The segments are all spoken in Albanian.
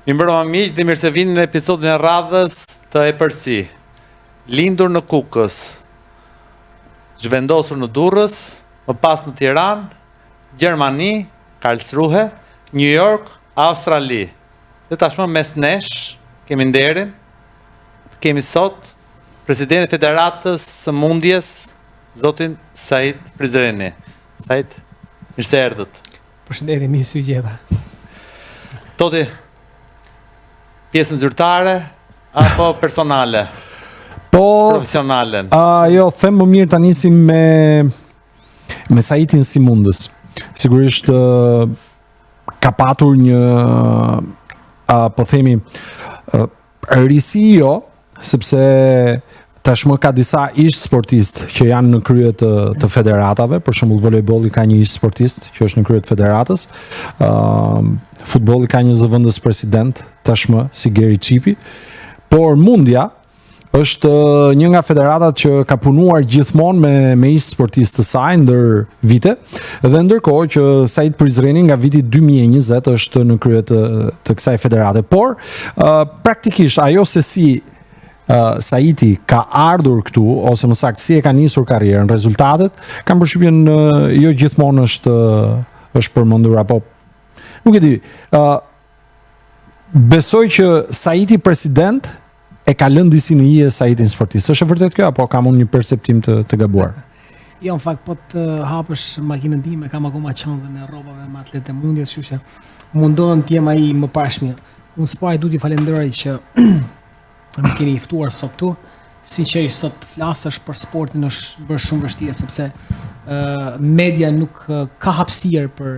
Mimbroma miq dhe mirë se vini në episodin e radhës të Epërsi. Lindur në Kukës, zhvendosur në Durrës, më pas në Tiranë, Gjermani, Karlsruhe, New York, Australi. Dhe tashmë mes nesh kemi nderin, kemi sot presidentin e Federatës së Mundjes, zotin Said Prizreni. Said, mirë se erdhët. Përshëndetje, mirë se u gjeta. Toti, pjesën zyrtare apo personale? Profesionale. Jo, them më mirë ta nisim me Saidin si mundës. Sigurisht ka patur një po themi risi jo, sepse tashmë ka disa ish sportist që janë në krye të federatave, për shembull volejbolli ka një ish sportist që është në krye të federatës. Futbolli ka një zëvendës president tashmë si Geri Çipi, por mundja është një nga federatat që ka punuar gjithmonë me ish sportistë të saj ndër vite, dhe ndërkohë që Said Prizreni nga viti 2020 është në krye të kësaj federate. Por praktikisht ajo se si Saidi ka ardhur këtu, ose më saktë si e ka nisur karrierën, rezultatet, kam përshtypjen jo gjithmonë është përmendur, apo nuk e di. Besoj që Saidi president e ka lënë disi në hije Saidin sportist. Është e vërtet kjo apo kam unë një perceptim të gabuar? Jo, në fakt po të hapësh makinën time, kam akoma qendrën e rrobave me atletë mundjes, kështu që mundohem të jem ai më pashmja. Unë s'paj du t'i falenderoj që më keni ftuar sot këtu. Sinqerisht sot të flasësh për sportin është bërë shumë vështirë, sepse media nuk ka hapësirë për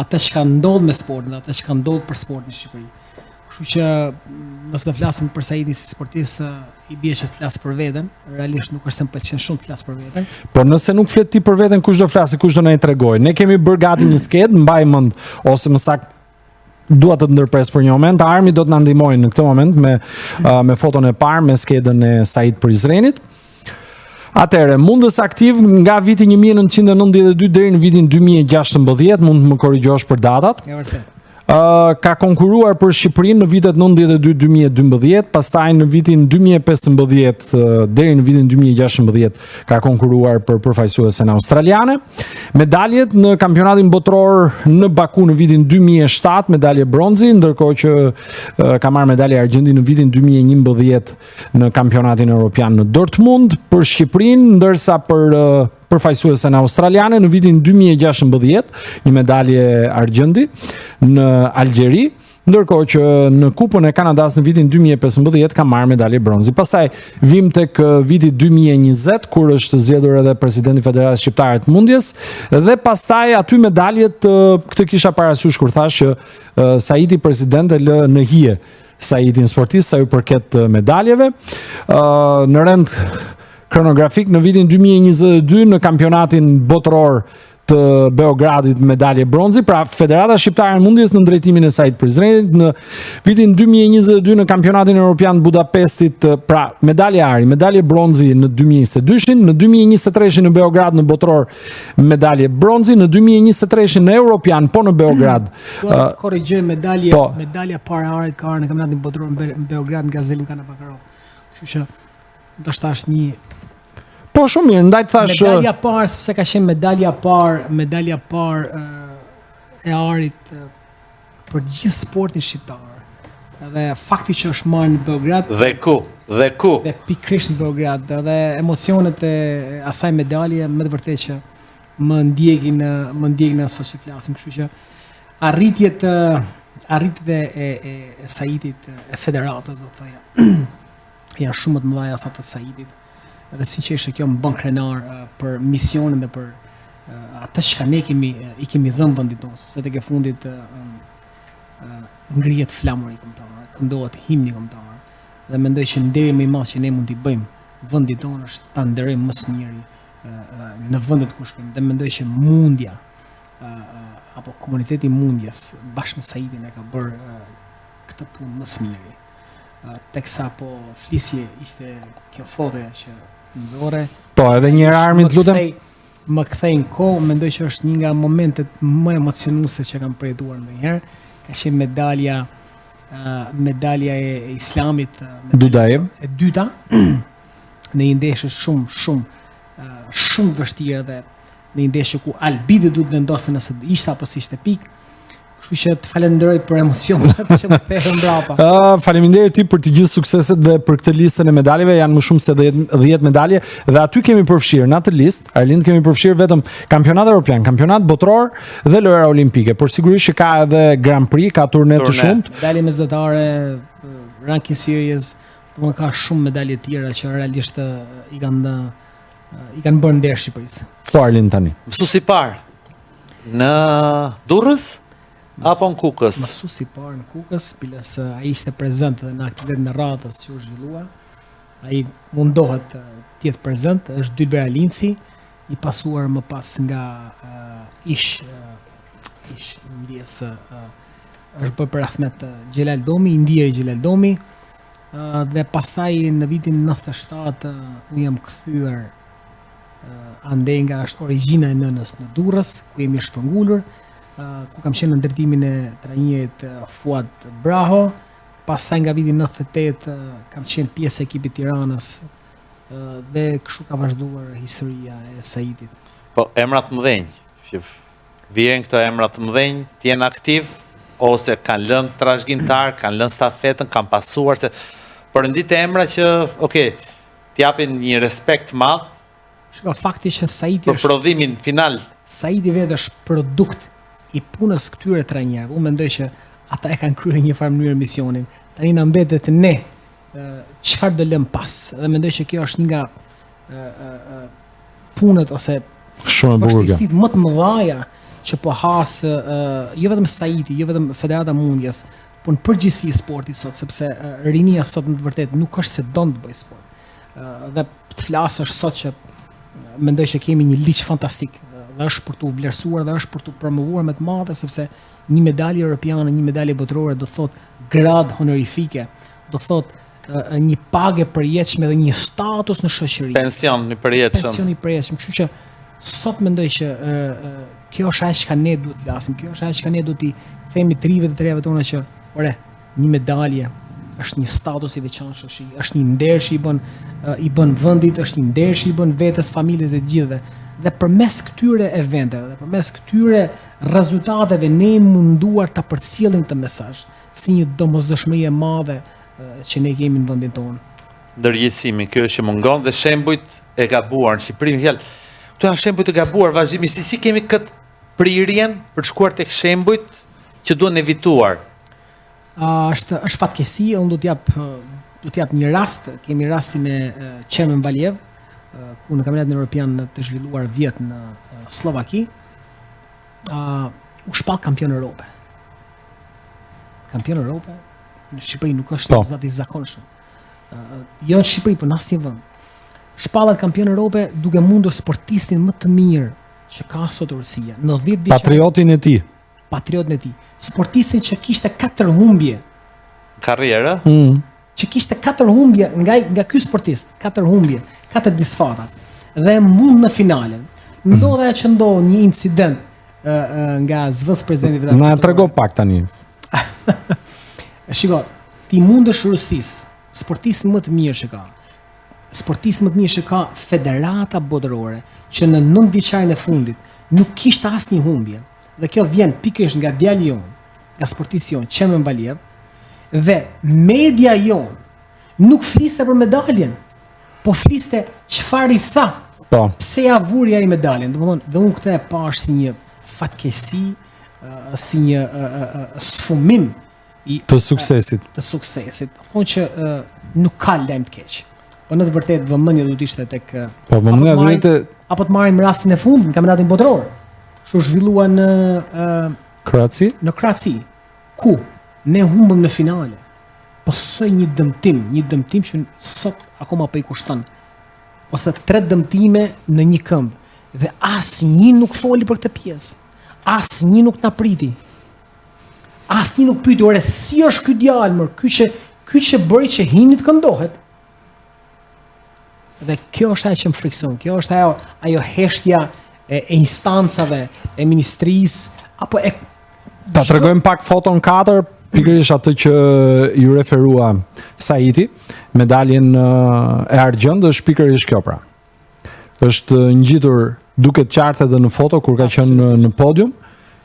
atë që ka ndodhur me sportin, atë që ka ndodhur për sportin në Shqipëri. Kështu që nëse të flasim për Saidin si sportist, i bie që të flas për veten, realisht nuk është se më pëlqen shumë të flas për veten. Por nëse nuk flet ti për veten, kush do flasë, kush do na i tregojë? Ne kemi bërë gati një skedë, mbaj mend, ose më saktë dua të ndërpres për një moment. Armi do të na ndihmojë në këtë moment me foton e parë me skedën e Said Prizrenit. Atëherë, mundës aktiv nga viti 1992 deri në vitin 2016, mund të më korrigjosh për datat. Ja, vërtet. Ka konkuruar për Shqipërinë në vitet 92-2012, pastaj në vitin 2015 deri në vitin 2016 ka konkuruar për përfaqësuesen australiane. Medaljet në kampionatin botror në Baku në vitin 2007, medalje bronzi, ndërkohë që ka marrë medalje argjendi në vitin 2011 në kampionatin evropian në Dortmund për Shqipërinë, ndërsa për përfaqësuesen australiane në vitin 2016, një medalje argjendi në Algjeri, ndërkohë që në Kupën e Kanadas në vitin 2015 ka marrë medalje bronzi. Pastaj vim tek viti 2020, kur është zgjedhur edhe presidenti i Federatës Shqiptare të Mundjes, dhe pastaj aty medaljet, këtë kisha parasysh kur thash që Saidi president e lë në hije Saidin sportist sa ju përket medaljeve. Në rend kronografik në vitin 2022 në kampionatin botror të Beogradit medalje bronzi, pra Federata Shqiptare e Mundjes në drejtimin e Said Prizrenit, në vitin 2022 në kampionatin evropian Budapestit, pra medalje ari, medalje bronzi në 2022, në 2023 në Beograd në botror medalje bronzi, në 2023 në evropian po në Beograd. Korrigjoj, medalja para arit ka arë në kampionatin botror në Beograd nga Zelim Kanabakarov. Kështu që ndoshta është një po shumë mirë, ndaj thash medalja parë, sepse ka qenë medalja parë e arit për gjithë sportin shqiptar. Dhe fakti që është marrë në Beograd Dhe ku? Dhe pikërisht në Beograd, dhe emocionet e asaj medalje me të vërtetë që më ndjekin sot që flasim, kështu që arritjet e Saidit e federatës, do të thoya, janë shumë më të mëdha sa të Saidit. Dhe sinqerisht kjo më bën krenar për misionin dhe për atë që ne i kemi dhënë vendit tonë, sepse tek e fundit ngrihet flamuri kombëtar, këndohet himni kombëtar, dhe mendoj që nderi më i madh që ne mund t'i bëjmë vendit tonë është ta nderojmë më së miri në vendet ku shkojmë, dhe mendoj që mundja apo komuniteti i mundjes bashkë me Saidin e ka bërë këtë punë më së miri. Teksa po flisje ishte kjo fotoja që nxorre. Po, edhe një herë Armin, lutem. Më kthej në kohë, mendoj që është një nga momentet më emocionuese që kam përjetuar ndonjëherë. Ka qenë medalja medalja e Islamit, Dudaev. e dyta, në një ndeshje shumë vështirë dhe në një ndeshje ku Albidi duhet vendosë nëse ishte apo si ishte pikë. Kështu që të falenderoj për emocionet që më thehën mbrapa. Faleminderit ti për të gjithë sukseset dhe për këtë listën e medaljeve, janë më shumë se 10 medalje dhe aty kemi përfshirë në atë listë, Arlind, kemi përfshirë vetëm kampionat evropian, kampionat botror dhe lojra olimpike, por sigurisht që ka edhe Grand Prix, ka turne të shumtë. Medalje mesdhetare, ranking series, domethënë ka shumë medalje tjera që realisht i kanë bërë nder Shqipërisë. Po Arlind tani. Mësuesi i parë në Durrës apo në Kukës? Mësuesi i parë në Kukës, biles ai ishte prezent edhe në aktivitetin e radhës që u zhvillua. Ai mundohet të jetë prezent, është Dylber Alinci, i pasuar më pas nga ish ndjes është bërë për Ahmet Xhelal Domi, Indieri Xhelal Domi, dhe pastaj në vitin 97 unë jam kthyer andej nga është origjina e nënës në Durrës, ku jemi shpërngulur, ku kam qenë në ndërtimin e trajnerit Fuad Braho. Pastaj nga viti 98 kam qenë pjesë e ekipit Tiranës dhe kështu ka vazhduar historia e Saidit. Po emra të mëdhenj, që vjen këto emra të mëdhenj, të jenë aktiv ose kanë lënë trashëgimtar, kanë lënë stafetën, kanë pasuar se përëndit e emra që, t'japin një respekt madh. Shko, fakti që Saidi për prodhimin final. Saidi vetë është produkt i punës këtyre trajnerëve. Unë mendoj që ata e kanë kryer një farë mënyrë misionin. Tani na mbetet ne çfarë do lëm pas. Dhe mendoj që kjo është një nga punët ose vështirësitë më të mëdha që po has jo vetëm Saidi, jo vetëm Federata Mundjes, por në përgjithësi sportit sot, sepse rinia sot në të vërtetë nuk është se don të bëjë sport. Dhe të flasësh sot që mendoj që kemi një ligj fantastik dhe është për të vlerësuar dhe është për të promovuar me të madhe, sepse një medalje europiane, një medalje botërore do thot grad honorifike, do thot një pagë përjetshme dhe një status në shoqëri. Pension i përjetshëm. Pension i përjetshëm. Kështu që sot mendoj që kjo është ajo që ne duhet të flasim, kjo është ajo që ne duhet t'i themi trive të treve tona që, ore, një medalje është një status i veçantë shoqëri, është një nder që i bën vendit, është një nder që i bën vetes, familjes e gjithëve. Dhe përmes këtyre eventeve, dhe përmes këtyre rezultateve ne munduar ta përcjellim këtë mesazh si një domosdoshmëri e madhe që ne kemi në vendin tonë. Ndërgjegjësimi, kjo është që mungon dhe shembujt e gabuar në Shqipëri, fjalë. Këto janë shembujt e gabuar vazhdimisht. Si kemi këtë prirjen për të shkuar tek shembujt që duhen evituar? Është fatkeqësi, unë do të jap një rast, kemi rastin e Çemen Valjev, ku në kampionatin evropian të zhvilluar vjet në Slovaki, u shpall kampion Europe. Kampion Europe në Shqipëri nuk është zati i zakonshëm. Jo në Shqipëri, por në asnjë vend. Shpallat kampion Europe duke mundur sportistin më të mirë që ka sot Rusia, në 10 vjeç. Patriotin e tij. Patriotin e tij. Sportistin që kishte 4 humbje karrierë. Që kishte 4 humbje nga ky sportist, 4 humbje, 4 disfata. Dhe mund në finalen. Ndodha që ndodh një incident nga zvës presidenti vetë. Na trego pak tani. Shiko, ti mundesh Rusisë, sportistin më të mirë që ka. Sportistin më të mirë që ka federata botërore, që në 9 vjeçarin e fundit nuk kishte asnjë humbje. Dhe kjo vjen pikërisht nga djali jon, nga sportisti jon, Çemen Valjev, dhe media jon nuk fliste për medaljen, po fliste çfarë i tha. Po. Pse ja vuri ai medaljen? Domethënë, dhe unë këtë e pash si një fatkeqësi, si një sfumim i të suksesit. Thonë që nuk ka lajm të keq. Po në të vërtetë vëmendja duhet ishte tek po vëmendja duhet apo të marrim rastin e fundit në kampionatin botror. Kështu zhvillua në Kroaci? Në Kroaci, ku ne humbëm në finale. Po soi një dëmtim që sot akoma po i kushton. Ose 3 dëmtime në një këmbë dhe asnjë nuk foli për këtë pjesë. Asnjë nuk na priti. Asnjë nuk pyeti, ore, si është ky djalë, më ky që bëri që hini të këndohet. Dhe kjo është ajo që më frikson, kjo është ajo heshtja e instancave, e ministrisë, apo e... Ta tregojmë pak foton 4 pikërisht atë që ju referua Saiti, medaljen e argjend është pikërisht kjo pra. Është ngjitur duket qartë edhe në foto kur ka qenë në podium,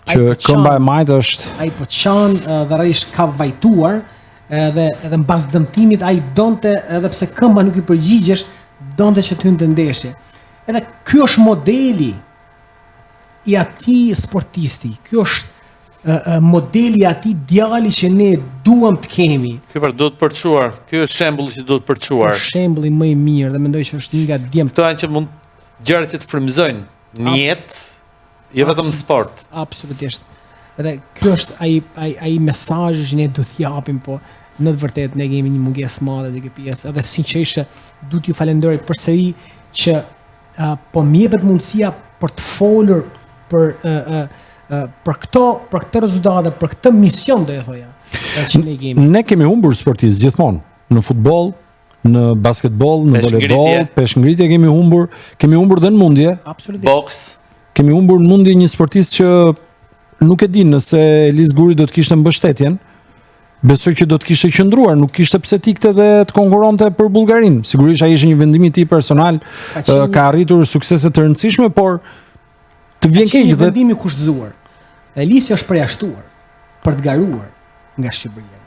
që këmba e majtë është... Ai po qanë dhe realisht ka vajtuar, edhe mbas dëmtimit ai donte, edhe pse këmba nuk i përgjigjesh, donte që të hynte ndeshje. Edhe ky është modeli i atij sportisti. Ky është modeli i atij djali që ne duam të kemi. Ky për duhet përçuar. Ky është shembulli që duhet përçuar. Është shembulli më i mirë dhe mendoj që është një nga djemt. Këto janë që mund gjërat që të frymëzojnë në jetë, jo vetëm në sport. Absolutisht. Edhe ky është ai mesazh që ne duhet japim, po në të vërtetë ne kemi një mungesë madhe në këtë pjesë. Edhe sinqerisht duhet ju falenderoj përsëri që po më jepet mundësia për të folur për këtë rezultate, për këtë mision do e thoja. Që ne kemi. Ne kemi humbur sportistë gjithmonë, në futboll, në basketbol, në volejbol, peshngritje kemi humbur dhe në mundje. Absolutisht. Boks. Kemi humbur në mundje një sportist që nuk e di nëse Elis Guri do të kishte mbështetjen. Besoj që do të kishte qëndruar, nuk kishte pse tikte dhe të konkuronte për Bullgarinë. Sigurisht ai ishte një vendim i tij personal, ka arritur suksese të rëndësishme, por të vjen keq dhe vendim i kushtzuar. Elisi është përjashtuar për të garuar nga Shqipëria.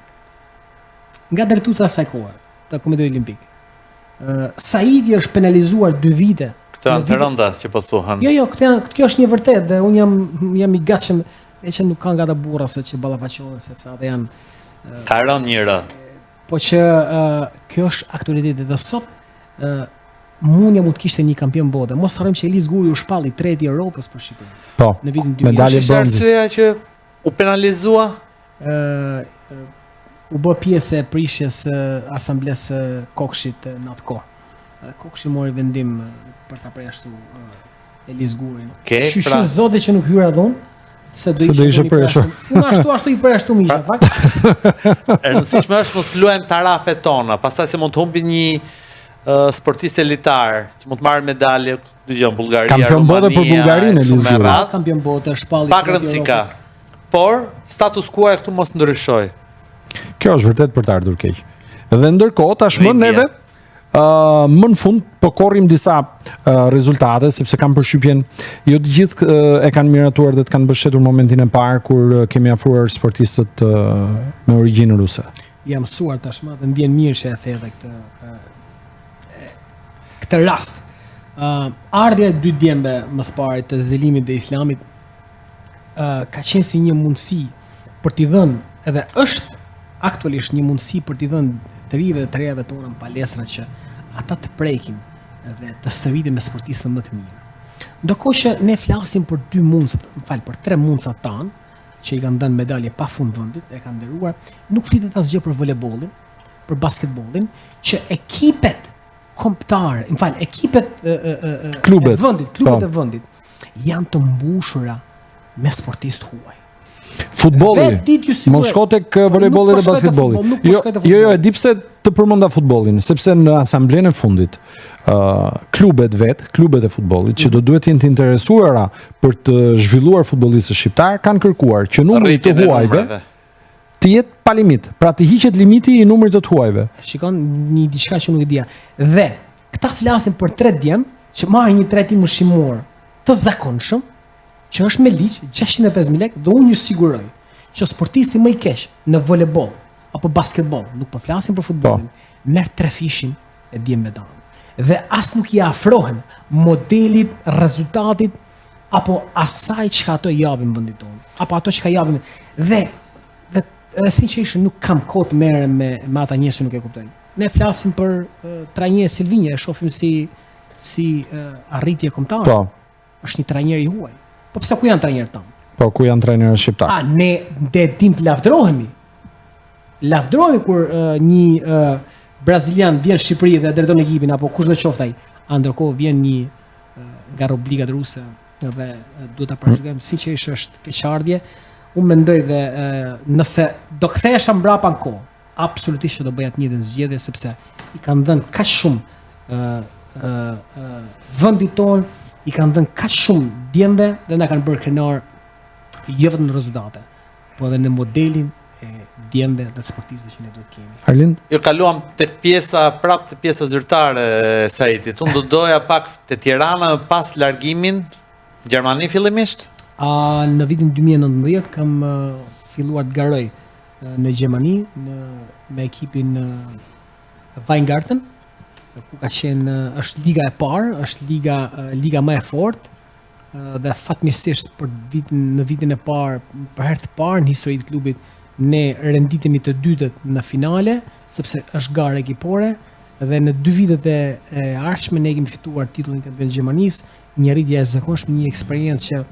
Nga drejtuesa e saj kohe të Komitetit Olimpik. Saidi është penalizuar 2 vite. Këto janë të rënda që po thuhen. Jo, kjo është një vërtet dhe unë jam i gatshëm, e që nuk kanë nga të burra se që ballafaqohen sepse ata janë ka rënë një rë. Po që kjo është aktualiteti dhe sot mundja mund të kishte një kampion bote. Mos harrojmë që Elis Guri u shpalli 3 i Europës për Shqipërinë. Po. Në vitin 2000. Medalje bronzi. Arsyeja që u penalizua? U bë pjesë e prishjes asamblesë Kokshit në atë kohë. Kokshi mori vendim për ta përjashtuar Elis Gurin. Shqyr zote që nuk hyra dhun. Se do ishte përjashtuar. Unë ashtu i përjashtu isha, fakt. E rëndësishme është mos luajmë tarafet tona, pastaj se mund të humbi një sportist elitar që mund të marrë medalje, dëgjoj, Bullgaria, kampion bote për Bullgarinë Elis Guri. Kampion bote, shpalli. Pak rëndësi ka. Por status quo këtu mos ndryshoj. Kjo është vërtet për të ardhur keq. Dhe ndërkohë tashmë neve më në fund po korrim disa rezultate sepse kam përshtypjen jo të gjithë e kanë miratuar dhe të kanë mbështetur momentin e parë kur kemi afruar sportistët me origjinë ruse. Jam mësuar tashmë dhe më vjen mirë që e the edhe këtë rast. Ardhja e 2 djembe më së pari të Zelimit dhe Islamit ka qenë si një mundësi për t'i dhënë edhe është aktualisht një mundësi për t'i dhënë të rive dhe të rejave tona në palestra që ata të prekin dhe të stërvitin me sportistët më të mirë. Ndërkohë që ne flasim për 3 mundësat tanë, që i kanë dhënë medalje pa fund vendit, e kanë nderuar, nuk flitet asgjë për volejbollin, për basketbollin, që ekipet kombëtare, ekipet klubet e vendit janë të mbushura me sportistë huaj. Futbolli. Mos shko tek volejbolli dhe basketbolli. Jo, e di pse të përmenda futbollin, sepse në asamblenë e fundit klubet e futbollit që do duhet jenë të interesuara për të zhvilluar futbollistët shqiptar kanë kërkuar që numri të huajve të jetë pa limit. Pra të hiqet limiti i numrit të huajve. Shikon një diçka që nuk e dia. Dhe këta flasin për 3 djem që marrin një trajtim ushqimor të zakonshëm që është me ligj 605.000 lekë dhe unë ju siguroj që sportisti më i keq në volejboll apo basketboll, nuk po flasim për futbollin, merr 3 fishin e djem me danë. Dhe as nuk i afrohen modelit, rezultatit apo asaj çka ato japin vendit tonë, apo ato çka japin. Dhe sinqerisht nuk kam kohë të merrem me ata njerëz që nuk e kuptojnë. Ne flasim për trajnje Silvinje, e shohim si arritje kombëtare. Po. Është një trajner i huaj. Po pse ku janë trajnerët tanë? Po ku janë trajnerët shqiptar? Ne dim të lavdërohemi. Lavdërohemi kur një brazilian vjen në Shqipëri dhe drejton ekipin apo kush do qoftë ai. Ndërkohë vjen një nga obligat ruse dhe duhet ta parashikojmë sinqerisht është keqardhje. Unë mendoj dhe nëse do kthehesha mbrapa në kohë, absolutisht që do bëja të njëjtën zgjedhje sepse i kanë dhënë kaq shumë vendit tonë, i kanë dhënë kaq shumë djemve dhe na kanë bërë krenar jo vetëm në rezultate, po edhe në modelin e djemve dhe sportistëve që ne duhet kemi. Arlind? Jo kaluam tek prap te pjesa zyrtare e Saitit. Unë do doja pak te Tirana më pas largimin Gjermani fillimisht. Në vitin 2019 kam filluar të garoj në Gjermani me ekipin Weingarten, ku ka qenë është liga e parë, është liga më e fortë dhe fatmirësisht në vitin e parë, për herë të parë në historitë e klubit, ne renditemi të dytët në finale, sepse është garë ekipore dhe në 2 vitet e ardhshme ne kemi fituar titullin kampion të Gjermanisë, një rritje e zakonshme, një eksperiencë që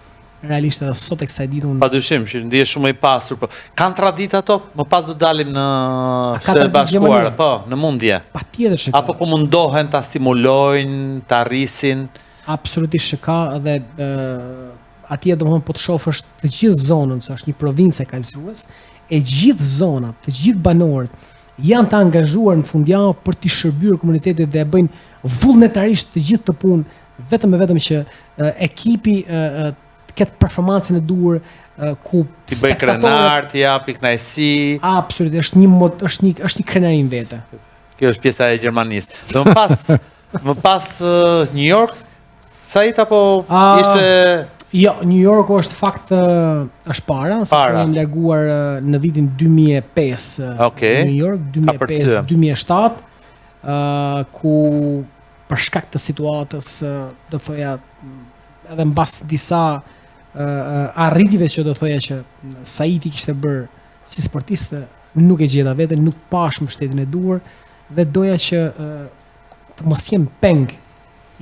realisht edhe sot e kësaj dite unë Padyshim që ndihesh shumë i pasur, po kanë traditë ato? Më pas do dalim në ka Shtetet traditë Bashkuara, Gjermania? po, në mundje. patjetër që ka. Apo po mundohen ta stimulojnë, ta rrisin. Absolutisht që ka dhe atje domethënë po të shohësh të gjithë zonën, se është një provincë e Karlsruhes, e gjithë zonat, të gjithë banorët janë të angazhuar në fundjavë për të shërbyer komunitetit dhe e bëjnë vullnetarisht të gjithë të punë, vetëm që ekipi të ketë performancën e duhur ku Ti bëj krenar, ti japi kënaqësi. Absolutisht, është një krenari në vete. Kjo është pjesa e Gjermanisë. Dhe më pas New York, Sait apo ishte Jo, New York është fakt është para, sepse jam larguar në vitin 2005 New York, 2005-2007, ku për shkak të situatës, do thoya edhe mbas disa arritjeve që do thoya që Saiti kishte bërë si sportist, nuk e gjeta veten, nuk pash mbështetjen e duhur dhe doja që të mos jem peng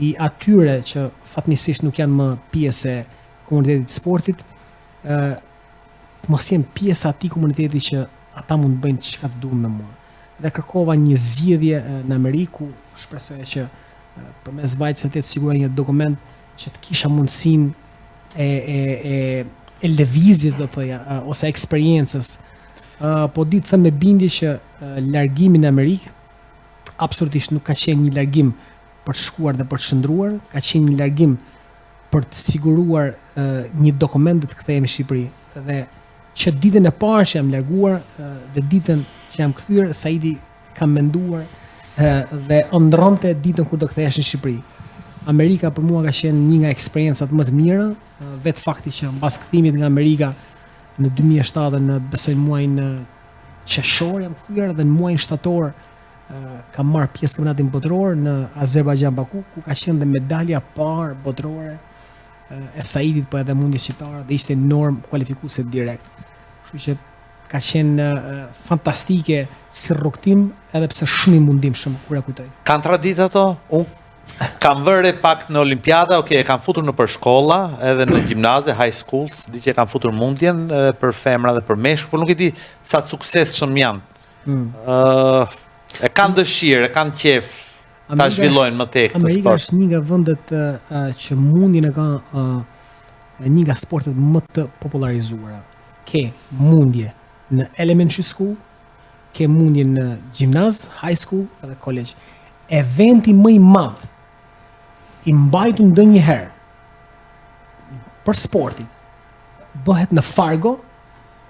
i atyre që fatmirësisht nuk janë më pjesë e komunitetit të sportit, mos jem pjesë atij komuniteti që ata mund të bëjnë çka të duan me mua. Dhe kërkova një zgjedhje në Amerikë, ku shpresoja që përmes vajtës të siguroj një dokument që të kisha mundësinë e lëvizjes, do thoya, ose eksperiencës. Po di të them me bindje që largimi në Amerikë absolutisht nuk ka qenë një largim për të shkuar dhe për të shndruar, ka qenë një largim për të siguruar një dokument dhe të kthehemi në Shqipëri. Dhe që ditën e parë që jam larguar dhe ditën që jam kthyer, Saidi kam menduar dhe ëndronte ditën kur do kthehesh në Shqipëri. Amerika për mua ka qenë një nga eksperiencat më të mira, vetë fakti që mbas kthimit nga Amerika në 2007 në besoj muajin qershor jam kthyer dhe në muajin shtator kam marrë pjesë në kampionatin botror në Azerbajxhan Baku, ku ka qenë dhe medalja parë botrore e Saidit, po edhe mundjes shqiptare dhe ishte norm kualifikuese direkt. Kështu që ka qenë fantastike si rrugtim, edhe pse shumë i mundimshëm kur e kujtoj. Kanë traditë ato? Unë kam vëre pak në Olimpiada, e kanë futur në për shkolla, edhe në gjimnaze, high schools, di që e kanë futur mundjen për femra dhe për meshkuj, por nuk e di sa suksesshëm janë. E kanë dëshirë, e kanë qef ta zhvillojnë më tek të sport. Amerika është një nga vendet që mundjen e ka një nga sportet më të popularizuara. Ke mundje në elementary school, ke mundje në gjimnaz, high school edhe college. Eventi më i madh i mbajtur ndonjëherë për sportin bëhet në Fargo,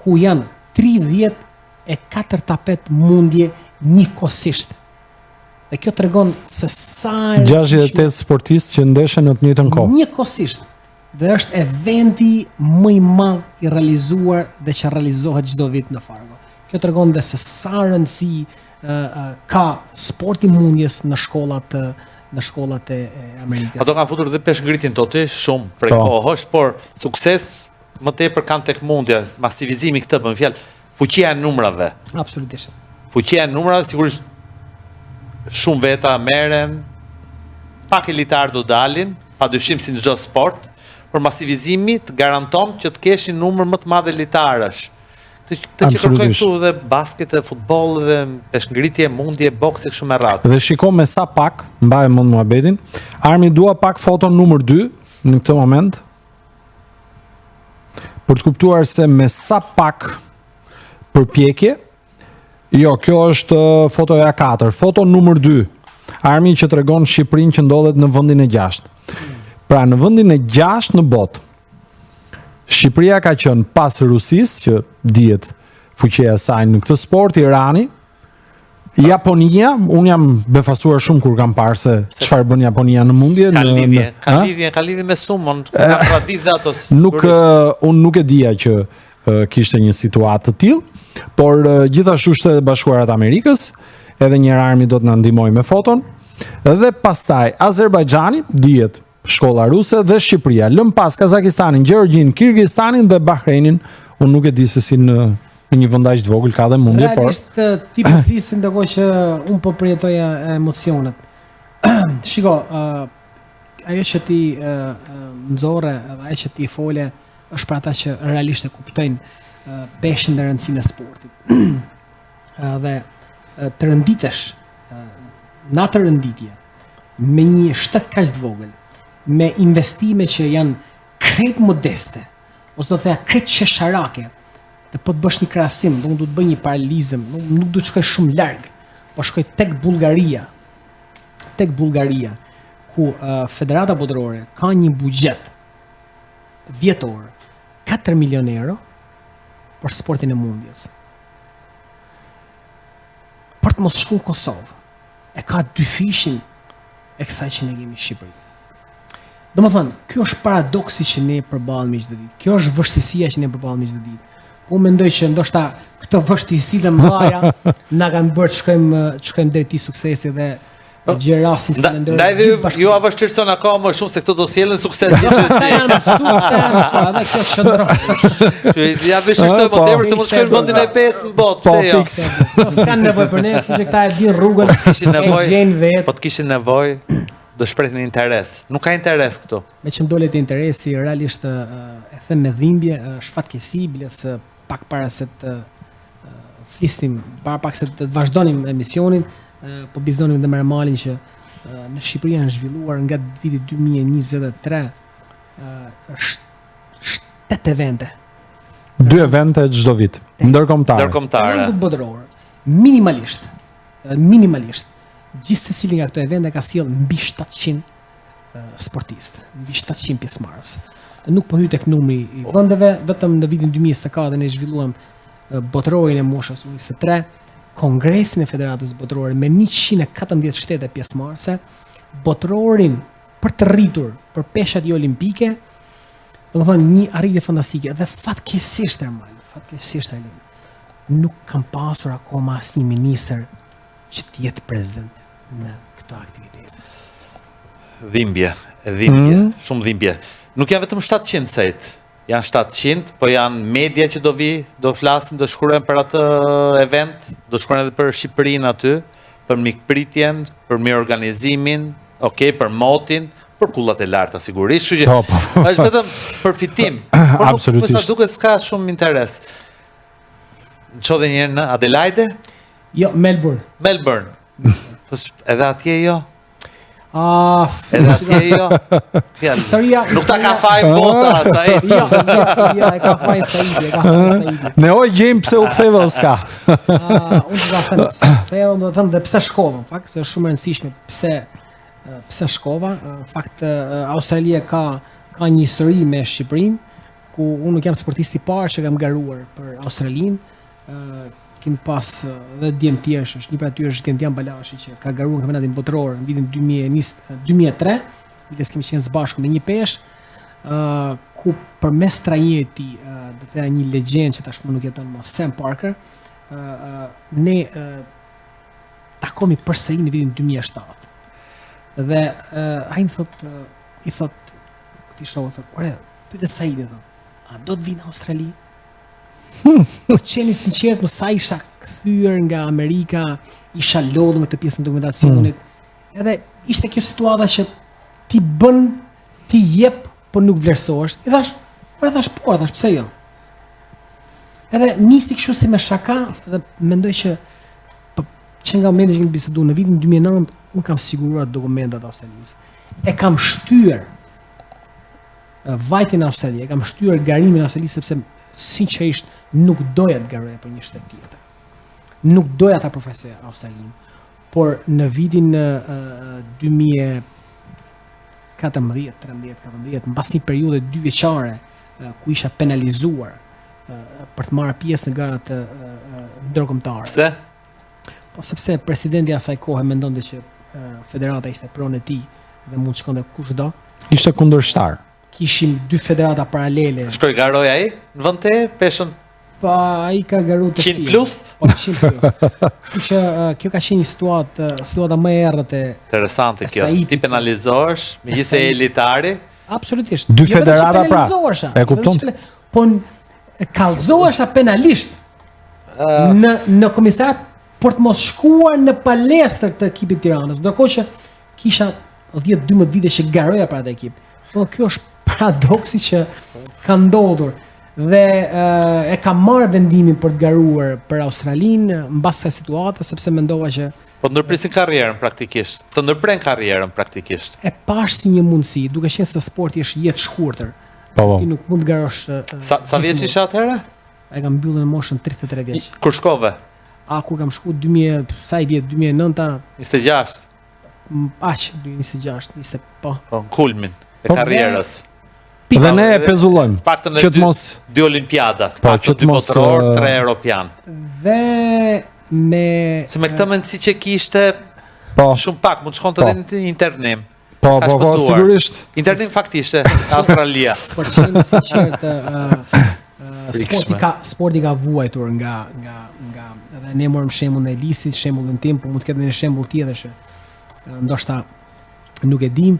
ku janë 34 tapet mundje njëkohësisht. Dhe kjo tregon se sa 68 sportistë që ndeshen në të njëjtën kohë. Njëkohësisht. Dhe është eventi më i madh i realizuar dhe që realizohet çdo vit në Fargo. Kjo tregon dhe se sa rëndësi ka sporti mundjes në shkollat e Amerikës. Ato kanë futur dhe peshngritjen toti shumë prej kohësh, por sukses më tepër kanë tek mundja, masivizimi këtë bën fjalë, fuqia e numrave. Absolutisht. Fuqia e numrave sigurisht shumë veta merren, pak elitar do dalin, padyshim si në çdo sport, por masivizimi të garanton që të kesh një numër më të madh elitarësh. Këtë që kërkojmë këtu dhe basket dhe futboll dhe peshngritje, mundje, boks e kështu me radhë. Dhe shiko me sa pak, mbaj mend muhabetin, Armi dua pak foton numër 2 në këtë moment. Për të kuptuar se me sa pak përpjekje, jo, kjo është fotoja 4, foto numër 2. Armi që tregon Shqipërinë që ndodhet në vendin e 6. Pra në vendin e 6 në botë. Shqipëria ka qenë pas Rusisë, që dihet fuqia e saj në këtë sport, Irani, Japonia, unë jam befasuar shumë kur kam parë se çfarë bën Japonia në mundje. Ka lidhje me sumon, ka traditë dhe ato. Unë nuk e dija që kishte një situatë të tillë, por gjithashtu Shtetet Bashkuara të Amerikës, edhe një armi do të na ndihmojë me foton. Dhe pastaj Azerbajxhani, dihet shkolla ruse dhe Shqipëria. Lëm pas Kazakistanin, Gjeorgjin, Kirgistanin dhe Bahreinin. Unë nuk e di se si në një vend aq të vogël ka dhe mundje, por realisht ti po flisin ndërkohë që unë po përjetoja emocionet. Shiko, ajo që ti nxorre edhe ajo që ti fole është për ata që realisht e kuptojnë peshin dhe rëndësinë e sportit. Dhe të rënditesh në atë rënditje me një shtet kaq të vogël, me investime që janë krejt modeste, ose do të thëja krejt qesharake, dhe po të bësh një krahasim, do të bëj një paralelizëm, nuk do të shkoj shumë larg, po shkoj tek Bullgaria, ku Federata Botërore ka një buxhet vjetor 4 milion euro për sportin e mundjes. Për të mos shkuar në Kosovë, e ka 2 fishin e kësaj që ne kemi në Shqipëri. Domethënë, kjo është paradoksi që ne përballemi çdo ditë. Kjo është vështirësia që ne përballemi çdo ditë. Unë mendoj që ndoshta këto vështirësi të mëdha na kanë bërë të shkojmë deri te suksesi dhe gjerasin të falenderoj. Ndaj ju a vështirëson akoma më shumë se këto do sjellën sukses gjithsesi. Edhe kjo qëndron. Ja vështirëson më tepër se mos shkojnë vendin e 5 në botë, pse jo? Po s'kan nevojë për ne, kështu që këta e din rrugën, kishin nevojë. Vet. Po të kishin nevojë, do shprehin interes. Nuk ka interes këtu. Me që m'dolet interesi, realisht e them me dhimbje, është fatkeqësi, biles pak para se të flisnim, pak se të vazhdonim emisionin, po bizdonim dhe me Ramalin që në Shqipëri janë zhvilluar nga viti 2023 7 evente. 2 evente çdo vit, ndërkombëtare. Botërore. Minimalisht. Gjithë secili nga këto evente ka sjell mbi 700 sportistë, mbi 700 pjesëmarrës. Nuk po hyj tek numri i vendeve, vetëm në vitin 2024 ne zhvilluam botërorin e moshës 23, Kongresin e Federatës Botërore me 114 shtete pjesëmarrëse, botërorin për të rritur për peshat olimpike, domethënë një arritje fantastike dhe fatkeqësisht nuk kam pasur akoma asnjë ministër që të jetë prezent në këto aktivitete. Dhimbje, shumë dhimbje. Nuk janë vetëm 700 sejt, janë 700, po janë media që do flasin, do shkruajnë për atë event, do shkruajnë edhe për Shqipërinë aty, për mikpritjen, për mirëorganizimin, për motin, për kullat e larta sigurisht, kështu që është vetëm përfitim. Por nuk sa duket s'ka shumë interes. Çodhe një herë në Adelaide? Jo, Melbourne. Edhe atje jo? Edhe atje jo? Historia nuk ta ka fajin bota, Said. Jo, e ka fajin Saidi. Ne gjejmë pse u ktheve o s'ka. Unë do të them pse, do të them dhe pse shkova, në fakt, se është shumë e rëndësishme pse shkova. Në fakt, Australia ka një histori me Shqipërinë, ku unë nuk jam sportist i parë që kam garuar për Australinë. Kemi pas dhe djem tjerësh, është një për aty është Gendian Balashi që ka garuar në kampionatin botëror në vitin 2003, vites kemi qenë së bashku me një peshë, ku përmes trajnerit të tij, do të thënia një legjend që tashmë nuk jeton më, Sam Parker, ne takomi përsëri në vitin 2007. Dhe ai më i thot këtij shoku, "Ore, pyetë Saidin, a do të vinë në Australi?" Po qeni sinqert, më sa isha kthyer nga Amerika, isha lodhur me këtë pjesën e dokumentacionit. Edhe ishte kjo situata që ti bën, ti jep, po nuk vlerësohesh. I thash, pse jo? Edhe nisi kështu si me shaka dhe mendoj që nga momenti që bisedu në vitin 2009, unë kam siguruar dokumentat Australisë. E kam shtyr vajtin e Australisë, e kam shtyr garimin e Australisë sepse sinqerisht nuk doja të garoja për një shtet tjetër. Nuk doja ta përfaqësoja Australinë. Por në vitin 2014, mbas një periudhe 2 vjeçare ku isha penalizuar për të marrë pjesë në garat ndërkombëtare. Pse? Po sepse presidenti asaj kohe mendonte që federata ishte pronë e tij dhe mund të shkonte kushdo. Ishte kundërshtar. Kishim dy federata paralele. Shkoj garoj ai në vend te peshën Pa ai ka garu të 100 plus? Po 100 plus. Kështu që kjo ka qenë një situata më e errët e Interesante kjo. Saidit. Ti penalizohesh, megjithëse je elitari. absolutisht. Dy Jo vetëm që federata pra. penalizohesha, E kupton? jo vetëm që po kallëzohesha penalisht në komisariat për të mos shkuar në palestër të ekipit Tiranës, ndërkohë që kisha 10-12 vite që garoja për atë ekip. Po kjo është paradoksi që ka ndodhur dhe e kam marrë vendimin për të garuar për Australinë mbas kësaj situate sepse mendova që Po ndërprisin karrierën praktikisht. Të ndërpren karrierën praktikisht. e pash si një mundësi, duke qenë se sporti është jetë shkurtër. Po. Ti nuk mund të garosh. Sa vjeç isha atëherë? E kam mbyllur në moshën 33 vjeç. Kur shkove? Kur kam shku 2000, sa i vjet 2009, 26. aq 26, 20 po. Po, në kulmin e Po, karrierës. Dhe ne e pezullojmë. Paktën Që të mos dy olimpiadat, Po, paktën që të dy mos, botëror, 3 europian. Dhe me Se me këtë mendësi që kishte po shumë pak, mund të shkonte edhe në internim. po Ka po po shpëtuar. sigurisht. Internim fakt ishte Australia. për të qenë sinqert, Frikshme. sporti ka vuajtur nga edhe ne morëm shembull në Elisit, shembullin tim, por mund të ketë një shembull tjetër që ndoshta nuk e dim.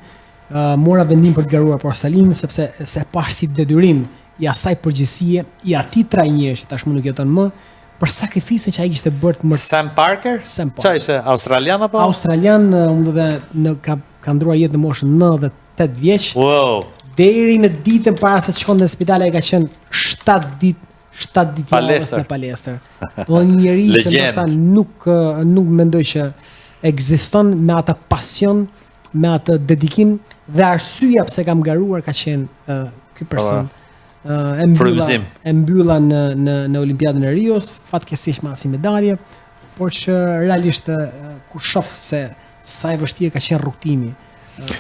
Mora vendim për të garuar për Australinë sepse se pash si detyrim i asaj përgjegjësie i atij trajneri që tashmë nuk jeton më për sakrificën që ai kishte bërë të mërë. Sam Parker? Sam Parker. Qa ishte australian apo? Australian ka ndruar jetë në moshën 98 vjeç. Wow. Deri në ditën para se të shkonte në spital ai ka qenë 7 ditë Palestër. në palestër. Do një njerëz që Legend. ndoshta nuk mendoj që ekziston me atë pasion, me atë dedikim dhe arsyeja pse kam garuar ka qenë ky person. Frymëzim. E mbylla në Olimpiadën e Rios, fatkeqësisht me asnjë medalje, por që realisht kur shoh se sa e vështirë ka qenë rrugtimi,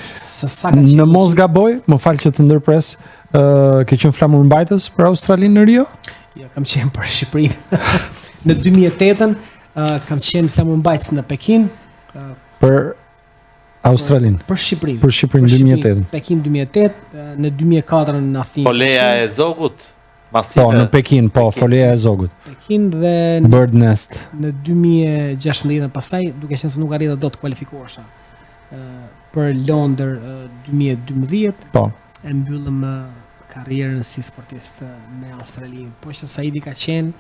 se sa ka qenë Në mos gaboj, më fal që të ndërpres, ke qenë flamur mbajtës për Australinë në Rio? Jo, kam qenë për Shqipërinë. Në 2008-ën kam qenë flamurbajtës në Pekin, Për Australinë. për Shqipërinë. Për Shqipërinë 2008. Pekin 2008, në 2004 në Athinë. Po leja e zogut? Masive. Po, në Pekin, po, foleja e zogut. Pekin dhe Bird Nest. në 2016 pastaj, duke qenë se nuk arrita dot të kualifikohesha për Londër 2012, Po. e mbyllëm karrierën si sportist me Australinë. Po që Saidi ka qenë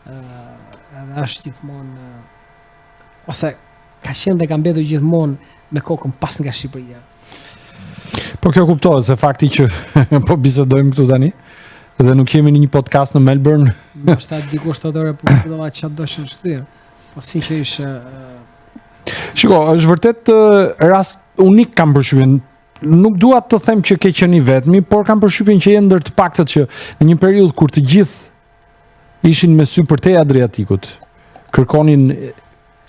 edhe është gjithmonë ose ka qenë dhe ka mbetur gjithmonë me kokën pas nga Shqipëria. Po kjo kuptohet se fakti që po bisedojmë këtu tani dhe nuk jemi në një podcast në Melbourne. Ndoshta dikush të dore po fillova çfarë doshin shkëtir. Po sinqerisht Shiko, është vërtet rast unik kam përshtypjen. Nuk dua të them që ke qenë i vetmi, por kam përshtypjen që je ndër të paktët që në një periudhë kur të gjithë ishin me sy për te Adriatikut, kërkonin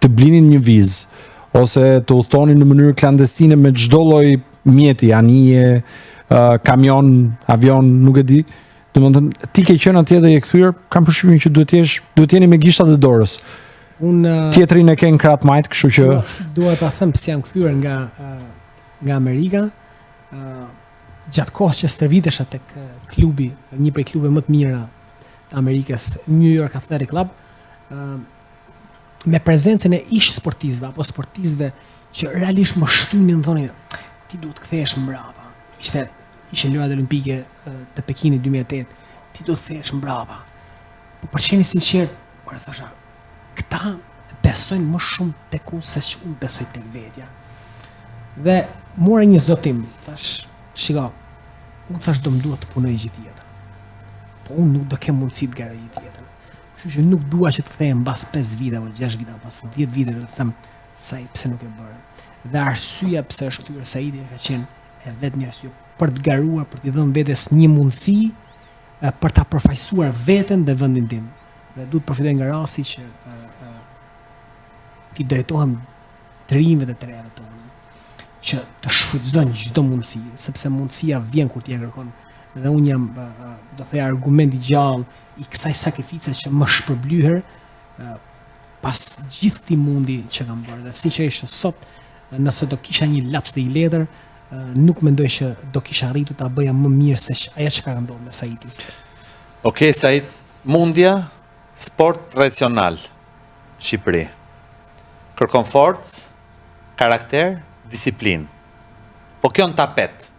të blinin një vizë ose të udhtonin në mënyrë klandestine me çdo lloj mjeti, anije, kamion, avion, nuk e di. Domethënë ti ke qenë atje dhe je kthyer, kam përshtypjen që duhet jeni me gishtat e dorës. unë Tjetrin e ke në krah të majt, kështu që dua ta them pse jam kthyer nga Amerika. Gjatë kohës që stërvitesha tek klubi, një prej klubeve më të mira të Amerikës, New York Athletic Club, me prezencën e ish sportistëve apo sportistëve që realisht më shtunin, thonin ti duhet të kthehesh mbrapa. Ishte lojrat olimpike të Pekinit 2008. Ti duhet të kthehesh mbrapa. Po për qenë sinqert, por thosha, këta besojnë më shumë tek unë se që unë besoj tek vetja. Dhe mora një zotim, thash, shiko, unë thash do më duhet të punoj gjithë jetën. Po unë nuk do kem mundësi të garoj gjithë jetën. Kështu që nuk dua që të kthehem mbas 5 vite apo 6 vite apo 10 vite dhe të them sa pse nuk e bëra. Dhe arsyeja pse është kthyer Saidi ka qenë e vetmja arsye për të garuar, për t'i dhënë vetes një mundësi për ta përfaqësuar veten dhe vendin tim. Dhe duhet përfitoj nga rasti që ti drejtohem të rinjve dhe të rejave tonë, që të shfrytëzojnë çdo mundësi, sepse mundësia vjen kur ti e kërkon dhe unë jam do thëj argument I gjallë I kësaj sakrifice që më shpërblyher pas gjithë këtij mundi që kam bërë. Dhe sinqerisht sot nëse do kisha një laps të I letër, nuk mendoj që do kisha arritur ta bëja më mirë se ajo që ka ndodhur me Saitin. Okej, Sait, mundja, sport tradicional, Shqipëri. Kërkon forcë, karakter, disiplinë. Po kjo në tapet.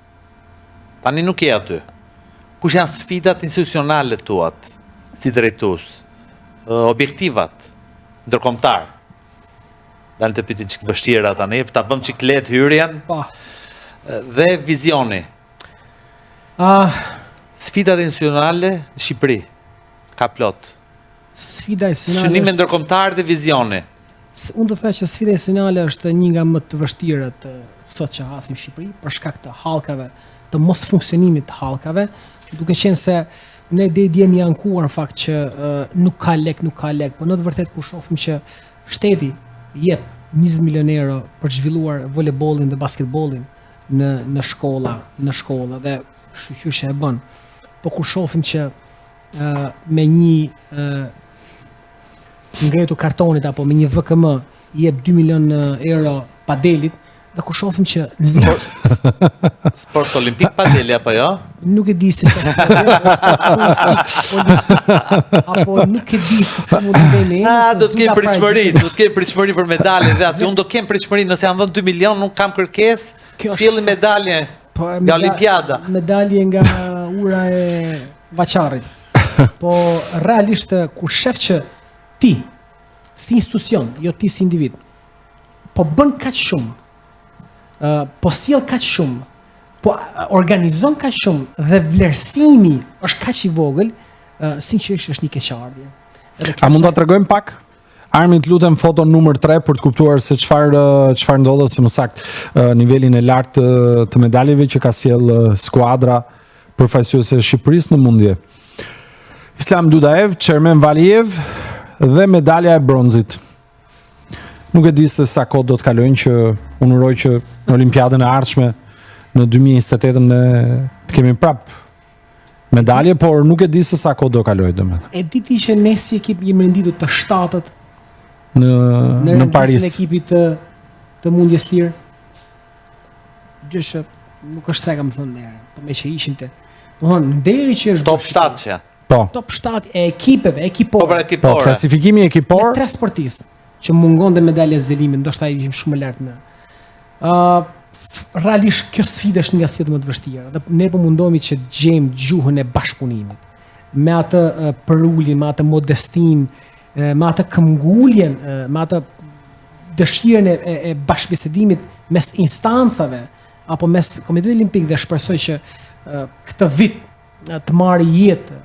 Tani nuk je aty. Kush janë sfidat institucionale tuat, si drejtues, objektivat, ndërkombëtar? Dalë të pytin çik vështira tani, ta bëm çik lehtë hyrjen. Po. Dhe vizioni. Sfidat institucionale në Shqipëri. Ka plot. Sfida institucionale. Synime ndërkombëtar dhe vizioni. Unë do të thashë që sfida institucionale është një nga më të vështirat sot që hasim në Shqipëri për shkak të hallkave, të mos funksionimit të hallkave, duke qenë se ne jemi ankuar në fakt që nuk ka lek, po në të vërtetë kur shohim që shteti jep 20 milion euro për të zhvilluar volebollin dhe basketbollin në shkolla dhe shoqërisht e bën. Po kur shohim që me një ngretur kartonit apo me një VKM I jep 2 milion euro padelit dhe kur shohim që Sport olimpik padeli apo jo? Nuk e di se apo nuk e di se si mund të bëjmë. Do të kem pritshmëri për medalje dhe aty unë do kem pritshmëri nëse janë dhënë 2 milion, nuk kam kërkesë, sjellni medalje nga Olimpiada. Medalje nga ura e Vaçarrit. Po realisht kur shef që ti si institucion, jo ti si individ, po bën kaq shumë, po sjell kaq shumë, po organizon kaq shumë dhe vlerësimi është kaq I vogël, sinqerisht është një keqardhje. A mund ta tregojmë pak? Armin, të lutem foton numër 3 për të kuptuar se çfarë ndodhet së saktë nivelin e lartë të medaljeve që ka sjell skuadra përfaqësuese e Shqipërisë në mundje. Islam Dudaev, Çermen Valijev dhe medalja e bronzit. Nuk e di se sa kohë do të kalojnë që unë uroj që në Olimpiadën e ardhshme në 2028 ne të kemi prap medalje, por nuk e di se sa kohë do kalojë domethënë. E di ti që ne si ekip jemi renditur të 7-tët në Paris. Në ekipit të mundjes lirë. Gjëshë nuk është se kam thënë ndërë, po me që ishim të. Domthonë nderi që është top 7 që. Po. Top 7 e ekipeve, ekipore. Po, klasifikimi ekipor. Me 3 sportistë që mungon dhe medalja zëlimit, ndoshta ishim shumë më lart në. Realisht kjo sfidë është nga sfidat më të vështira. Dhe ne po mundohemi që të gjejmë gjuhën e bashkëpunimit. Me atë përuljen, me atë modestinë, me atë këmbguljen, me atë dëshirën e bashkëbisedimit mes instancave apo mes Komitetit Olimpik dhe shpresoj që këtë vit të marrë jetë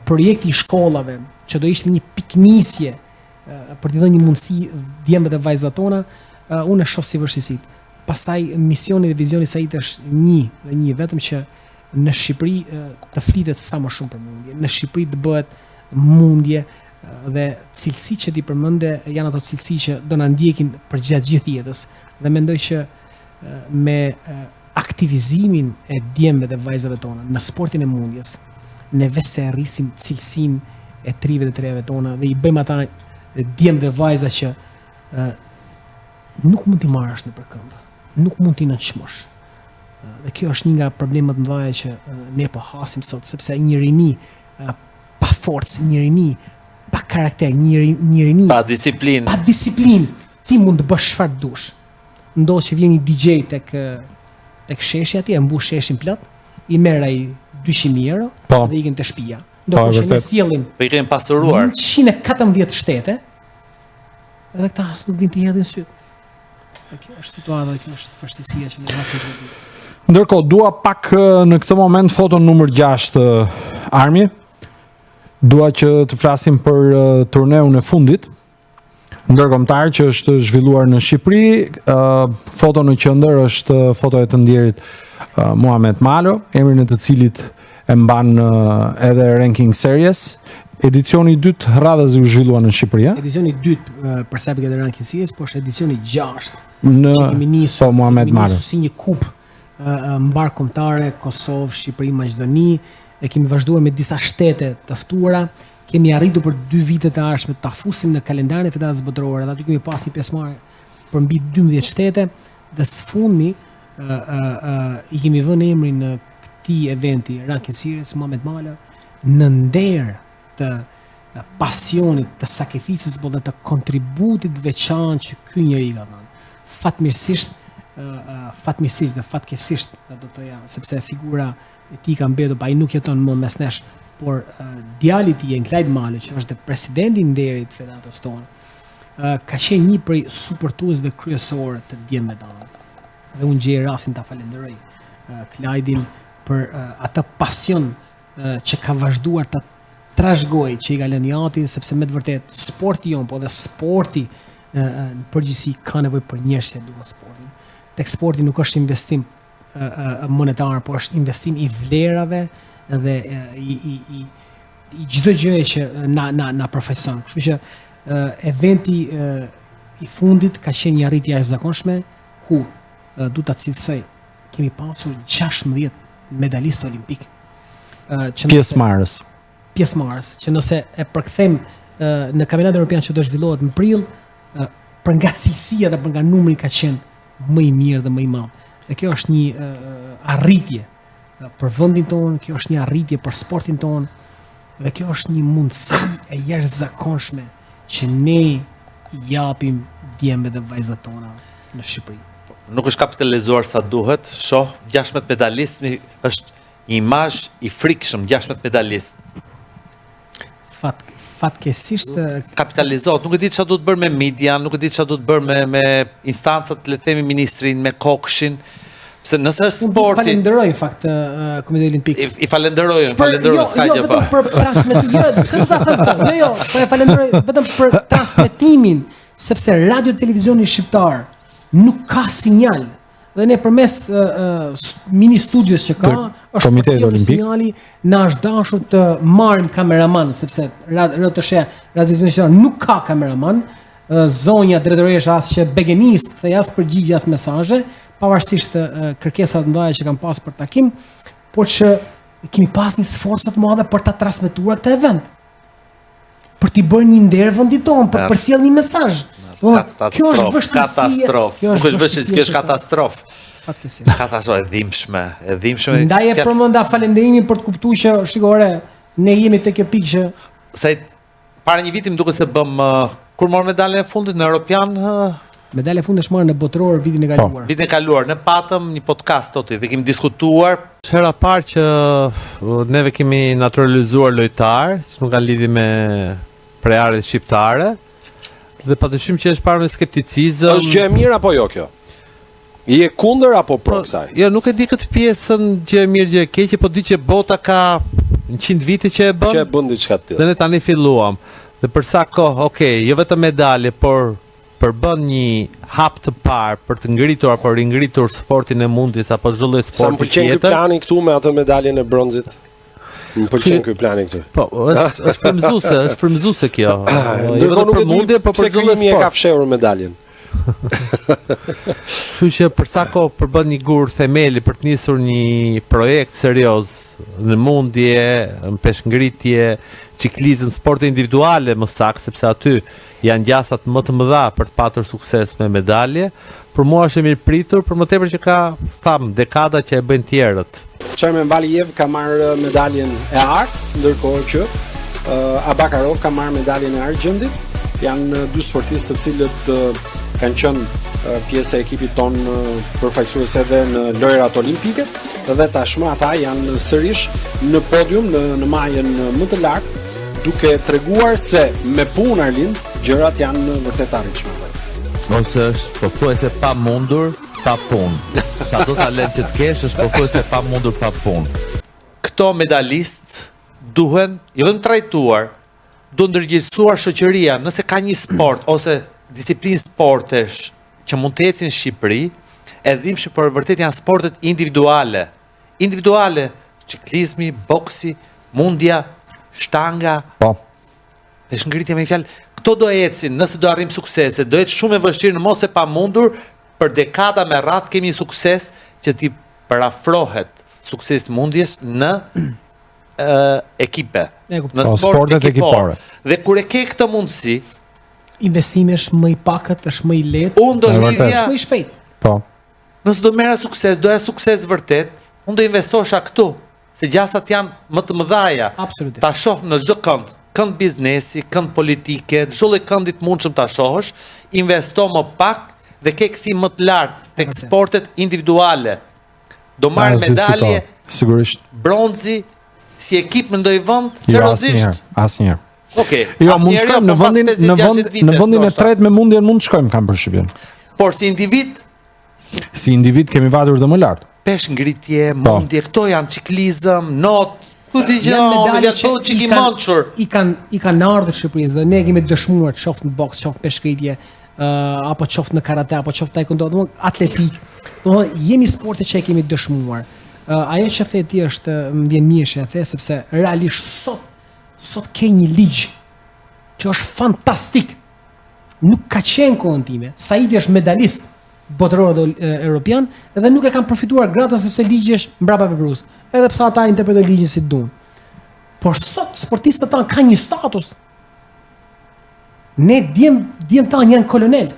projekti I shkollave që do ishte një piknisje për të dhënë një mundësi djemve dhe vajzat tona, unë e shoh si vështirësi. Pastaj misioni dhe vizioni I Sait është një vetëm që në Shqipëri të flitet sa më shumë për mundje. Në Shqipëri të bëhet mundje dhe cilësi që ti përmende janë ato cilësi që do na ndjekin për gjatë gjithë jetës. Dhe mendoj që me aktivizimin e djemve dhe vajzave tona në sportin e mundjes, ne vese rrisim cilësinë e trive dhe treve tona dhe I bëjmë ata djemë dhe vajza që nuk mund t'i marrësh në përkëmbë, nuk mund t'i nënçmosh. Dhe kjo është një nga problemet më dhaja që ne po hasim sot, sepse një rini pa forcë, një rini pa karakter, një rini pa disiplinë, ti mund të bësh çfarë dush. Ndodh që vjen një DJ tek sheshi atje, e mbush sheshin plot, I merr ai 200.000 euro dhe ikin te shtëpia. Ndërkohë që ne sjellim po I kemi pasuruar 114 shtete, edhe këta as nuk vinë të hedhin syt. Dhe kjo është situata, kjo është vështirësia që ne hasim çdo. Ndërkohë dua pak në këtë moment foton numër 6 Armi. Dua që të flasim për turneun e fundit ndërkombëtar që është zhvilluar në Shqipëri. Foto në qendër është foto e të ndjerit Muhamet Malo, emrin e të cilit e mban edhe ranking series. Edicioni I dytë radhës u zhvillua në Shqipëri, a? Edicioni I dytë për sa i përket ranking series, po është edicioni 6. Në Muhamet Malo. Si një kup mbar kombëtare, Kosovë, Shqipëri, Maqedoni, e kemi vazhduar me disa shtete të ftuara, kemi arritur për 2 vitet e ardhshme ta fusim në kalendarin e Federatës Botërore, dhe aty kemi pas një pjesëmarrje për mbi 12 shtete, dhe së fundmi i kemi vënë emrin në këtij eventi Ranking Series Muhamet Mala në nder të pasionit, të sakrificës, por dhe të kontributit veçantë që ky njeri ka dhënë. Fatmirësisht dhe fatkeqësisht do të thoya, sepse figura e tij ka mbetur, pa ai nuk jeton më mes nesh, por djali i tij, Klajt Male, që është presidenti i nderit të federatës tonë, ka qenë një prej supportuesve kryesorë të Djem Medallit. Dhe unë gjej rastin ta falenderoj Klajtin për atë pasion që ka vazhduar ta trashëgoj që i ka lënë jati, sepse me të vërtet sporti jon, po dhe sporti në përgjithësi ka nevojë për njerëz që duan sportin. Tek sporti nuk është investim monetar, por është investim i vlerave dhe i çdo gjëje që na përfaqëson. Kështu që eventi i fundit ka qenë një arritje e jashtëzakonshme ku du ta cilësoj, kemi pasur 16 medalistë olimpik. Pjesëmarrës, që nëse e përkthejmë në kampionatin evropian që do zhvillohet në prill, për nga cilësia dhe për nga numri ka qenë më i mirë dhe më i madh. Dhe kjo është një arritje për vendin tonë, kjo është një arritje për sportin tonë, dhe kjo është një mundësi e jashtëzakonshme që ne i japim djemve dhe vajzat tona në Shqipëri. Nuk është kapitalizuar sa duhet, shoh 16 medalist, është një imazh i frikshëm, 16 medalist. Fatkeqësisht kapitalizohet, nuk e di çfarë do të bërë me media, nuk e di çfarë do të bërë me instancat, le të themi ministrin, me Kokshin. Pse nëse sporti falenderoj fakt Komitetin Olimpik. I falenderoj, s'ka gjë pa. Për transmetimin, pse do ta them këtë? Jo, po e falenderoj vetëm për transmetimin, sepse radio televizioni shqiptar nuk ka sinjal. Dhe ne përmes mini studios që ka, është përcjellur sinjali, na është dashur të marrim kameraman, sepse radio nuk ka kameraman, zonja drejtoresha as që begenist, dhe as përgjigje as mesazhe, pavarësisht kërkesave të mëdha që kanë pas për takim, por që kemi pas një sforcë të madhe për ta transmetuar këtë event. Për t'i bërë një nder vendit tonë, për të përcjellë një mesazh. Kjo është vështirësi. Kjo është katastrofë. Katastrofë e dhimbshme. Ndaj e përmenda falënderimin për të kuptuar që shikore, ne jemi te kjo pikë që sa para një viti më duket se bëm kur morë medaljen e fundit në Europian. Medalja e fundit është marrë në botëror vitin e kaluar. Vitin e kaluar, ne patëm një podcast toti dhe kemi diskutuar. Hera parë që neve kemi naturalizuar lojtar, që nuk kanë lidhje me prejardhjet shqiptare. Dhe patyshim që është parë me skepticizëm. Është gjë e mirë apo jo kjo? I e kundër apo pro kësaj? Jo, nuk e di këtë pjesën gjë e mirë, gjë e keqe, po di që bota ka 100 vite që e bën. Që e bën diçka të tillë. Dhe ne tani filluam. Dhe për sa kohë, jo vetëm medalje, por përbën një hap të parë për të ngritur apo ringritur sportin e mundjes apo çdo lloj sporti tjetër. Sa më pëlqen ky plani këtu me atë medaljen e bronzit. Më pëlqen ky plani këtu. Po, është frymëzuese kjo. Ndërkohë nuk e di po për çdo lloj sporti e ka fshehur medaljen. Kështu që për sa kohë përbën një gur themeli për të nisur një projekt serioz në mundje, në peshngritje, ciklizëm, sporte individuale më saktë, sepse aty janë gjasat më të mëdha për të patur sukses me medalje. Për mua është e mirë pritur, për më tepër që ka, dekada që e bëjnë tjerët. Çarmen Valijev ka marrë medaljen e artë, ndërkohë që Abakarov ka marrë medaljen e argjendit. Janë dy sportistë të cilët kanë qenë pjesë e ekipit ton përfaqësuese edhe në lojrat olimpike dhe tashmë ata janë sërish në podium në majën më të lartë, duke treguar se me punë Arlind gjërat janë vërtet arritshme. Ose është pothuajse pa mundur, pa punë. Sa do talent që të kesh është pothuajse pa mundur, pa punë. Këto medalistë duhen, jo vetëm trajtuar, duhen ndërgjegjësuar shoqëria, nëse ka një sport ose disiplinë sportesh që mund të ecin në Shqipëri, e dhimbshëm por vërtet janë sportet individuale. Individuale, ciklizmi, boksi, mundja, shtanga. Po. Peshngritja me fjalë, këto do ecin, nëse do arrim suksese, do jetë shumë e vështirë në mos e pamundur, për dekada me radhë kemi sukses që ti parafrohet suksesit mundjes në ekipe, E kuptoj. në sport sportet ekipor. ekipore. Dhe kur e ke këtë mundësi, Investimi është më i pakët, është më i lehtë, unë do E vërtet. lidhja, është më i shpejt. Po. nëse do merra sukses, doja sukses vërtet, unë do investosha këtu, se gjasat janë më të mëdhaja. Absolutisht. Ta shoh në çdo kënd, kënd biznesi, kënd politike, çdo lloj këndi të mundshëm ta shohësh, investo më pak dhe ke kthim më të lartë tek Vërtet. sportet individuale. Do marrë As medalje, diskutohet. Sigurisht. bronzi, si ekip në ndonjë vend, Jo, seriozisht. asnjëherë. Okej. Jo, asnjëherë mund të shkojmë po në pas vendin 50-60 vitesh, në vendin e ndoshta. tretë me mundjen mund të shkojmë kam përshtypjen. Por si individ, Si individ kemi vatur dhe më lart. pesh ngritje, Po. mundje, këto janë ciklizëm, not, ku ti Janë gjë, medalje këto çik i mençur. i kanë ardhur Shqipërisë dhe ne kemi dëshmuar të qoftë në boks, qoftë peshkritje, apo qoftë në karate, apo qoftë taekwondo, domethënë atletik. Domethënë jemi sporte që e kemi dëshmuar. Ajo që the ti është më vjen mirë që e the sepse realisht sot ke një ligj që është fantastik. Nuk ka qenë kohën time. Saidi është medalist botëror dhe europian dhe nuk e kanë përfituar gratë sepse ligji është mbrapa veprus. Edhe pse ata interpretojnë ligjin si duan. Por sot sportistët tanë kanë një status. Ne djem tanë janë kolonel.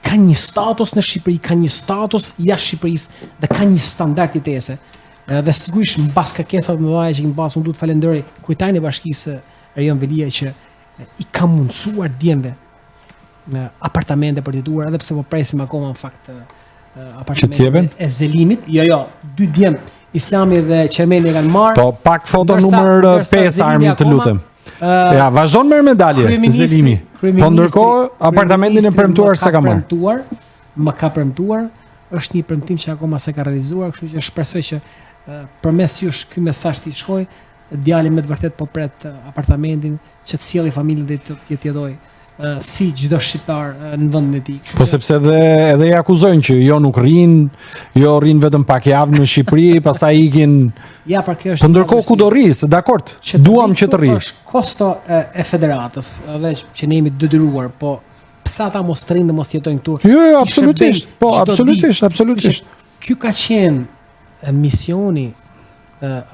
Kanë një status në Shqipëri, kanë një status jashtë Shqipërisë dhe kanë një standard jetese. Dhe sigurisht mbas kërkesave të mëdha që kemi pasur, unë duhet të falenderoj kryetarin e bashkisë Erion Velia që i ka mundsuar djemve në apartamente për të jetuar, edhe pse po presim akoma në fakt apartamente e Zelimit. Jo, dy djem, Islami dhe Qermeni e kanë marrë. Po, pak foto numër 5 Armi, të lutem. Ja, vazhdon me medalje Zelimi. Po ndërkohë apartamentin e premtuar sa ka marrë. Më ka premtuar, është një premtim që akoma s'e ka realizuar, kështu që shpresoj që përmes jush ky mesazh të shkojë, djali me të vërtet po pret apartamentin që të sjellë familjen dhe të jetoj si çdo shqiptar në vendin e tij. Po sepse edhe i akuzojnë që jo nuk rrin, jo rrin vetëm pak javë në Shqipëri, pastaj ikin. Ja, pra kjo është. Po ndërkohë ku do rri, se dakord, duam që të rri. Është kosto e federatës, edhe që ne jemi detyruar, po pse ata mos rrinë dhe mos jetojnë këtu? Jo, absolutisht. Po, absolutisht. Ky ka qenë misioni,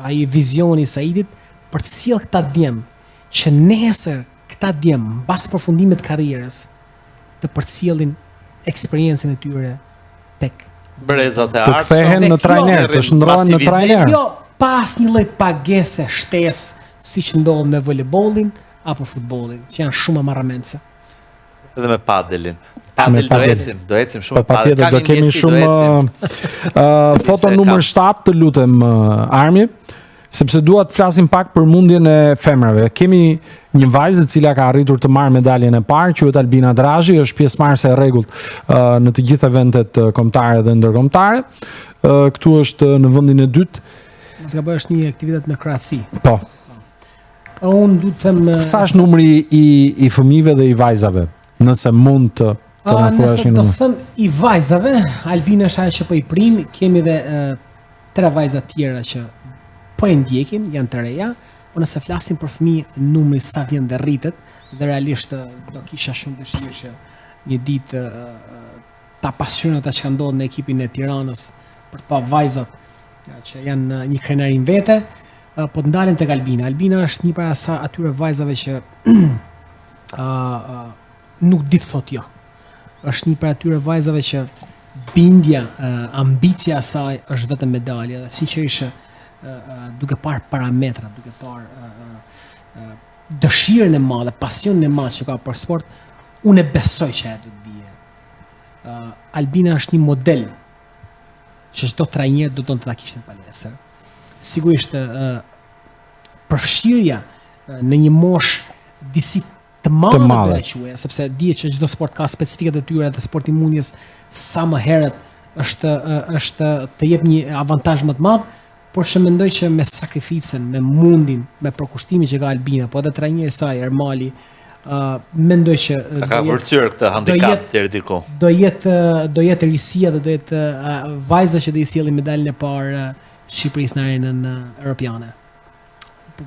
ai vizioni i Saidit për të sjellë këta djem që nesër këta djem mbas përfundimit të karrierës të përcjellin eksperiencën e tyre tek brezat e të ardhshëm. kthehen në trajner, të shndrohen në trajner. Jo, pas një lloj pagese shtesë siç ndodh me voleybollin apo futbollin, që janë shumë marramendse. Edhe me padelin. Padel do ecim shumë padel. Patjetër do kemi shumë foto numër 7 të lutem Armi, sepse dua të flasim pak për mundjen e femrave. Kemi një vajzë e cila ka arritur të marrë medaljen e parë, quhet Albina Drazhi, është pjesëmarrëse e rregullt në të gjitha eventet kombëtare dhe ndërkombëtare. Këtu është në vendin e dytë. Mos gaboj, është një aktivitet në Kroaci. Po. Unë du të them sa është numri i fëmijëve dhe i vajzave, nëse mund të na thuash një numër. Do të them i vajzave, Albina është ajo që po i prim, kemi edhe 3 vajza tjera që po e ndjekin, janë të reja, po nëse flasim për fëmijë, numri sa vjen dhe rritet, dhe realisht do kisha shumë dëshirë që një ditë ta pasionë ata që ka ndodhur në ekipin e Tiranës për të pa vajzat që janë një krenarin vete, po të ndalen tek Albina. Albina është një para sa atyre vajzave që nuk di të thot jo. Është një për atyre vajzave që bindja, ambicia e saj është vetëm medalja dhe sinqerisht duke parë parametra, duke parë dëshirën e madhe, pasionin e madh që ka për sport, unë e besoj që ajo do të bie. Albina është një model që çdo trajner do të ta kishte në palestër. Sigurisht përfshirja në një moshë disi të madhe do e quaj, sepse dihet që çdo sport ka specifikat e tyre dhe sporti mundjes sa më herët është të jep një avantazh më të madh, por që mendoj që me sakrificën, me mundin, me përkushtimin që ka Albina, po edhe trajneri i saj Ermali, mendoj që ka vërcyer këtë handicap deri diku. Do jetë risia dhe do jetë vajza që do i sjellë medaljen e parë Shqipërisë në arenën europiane.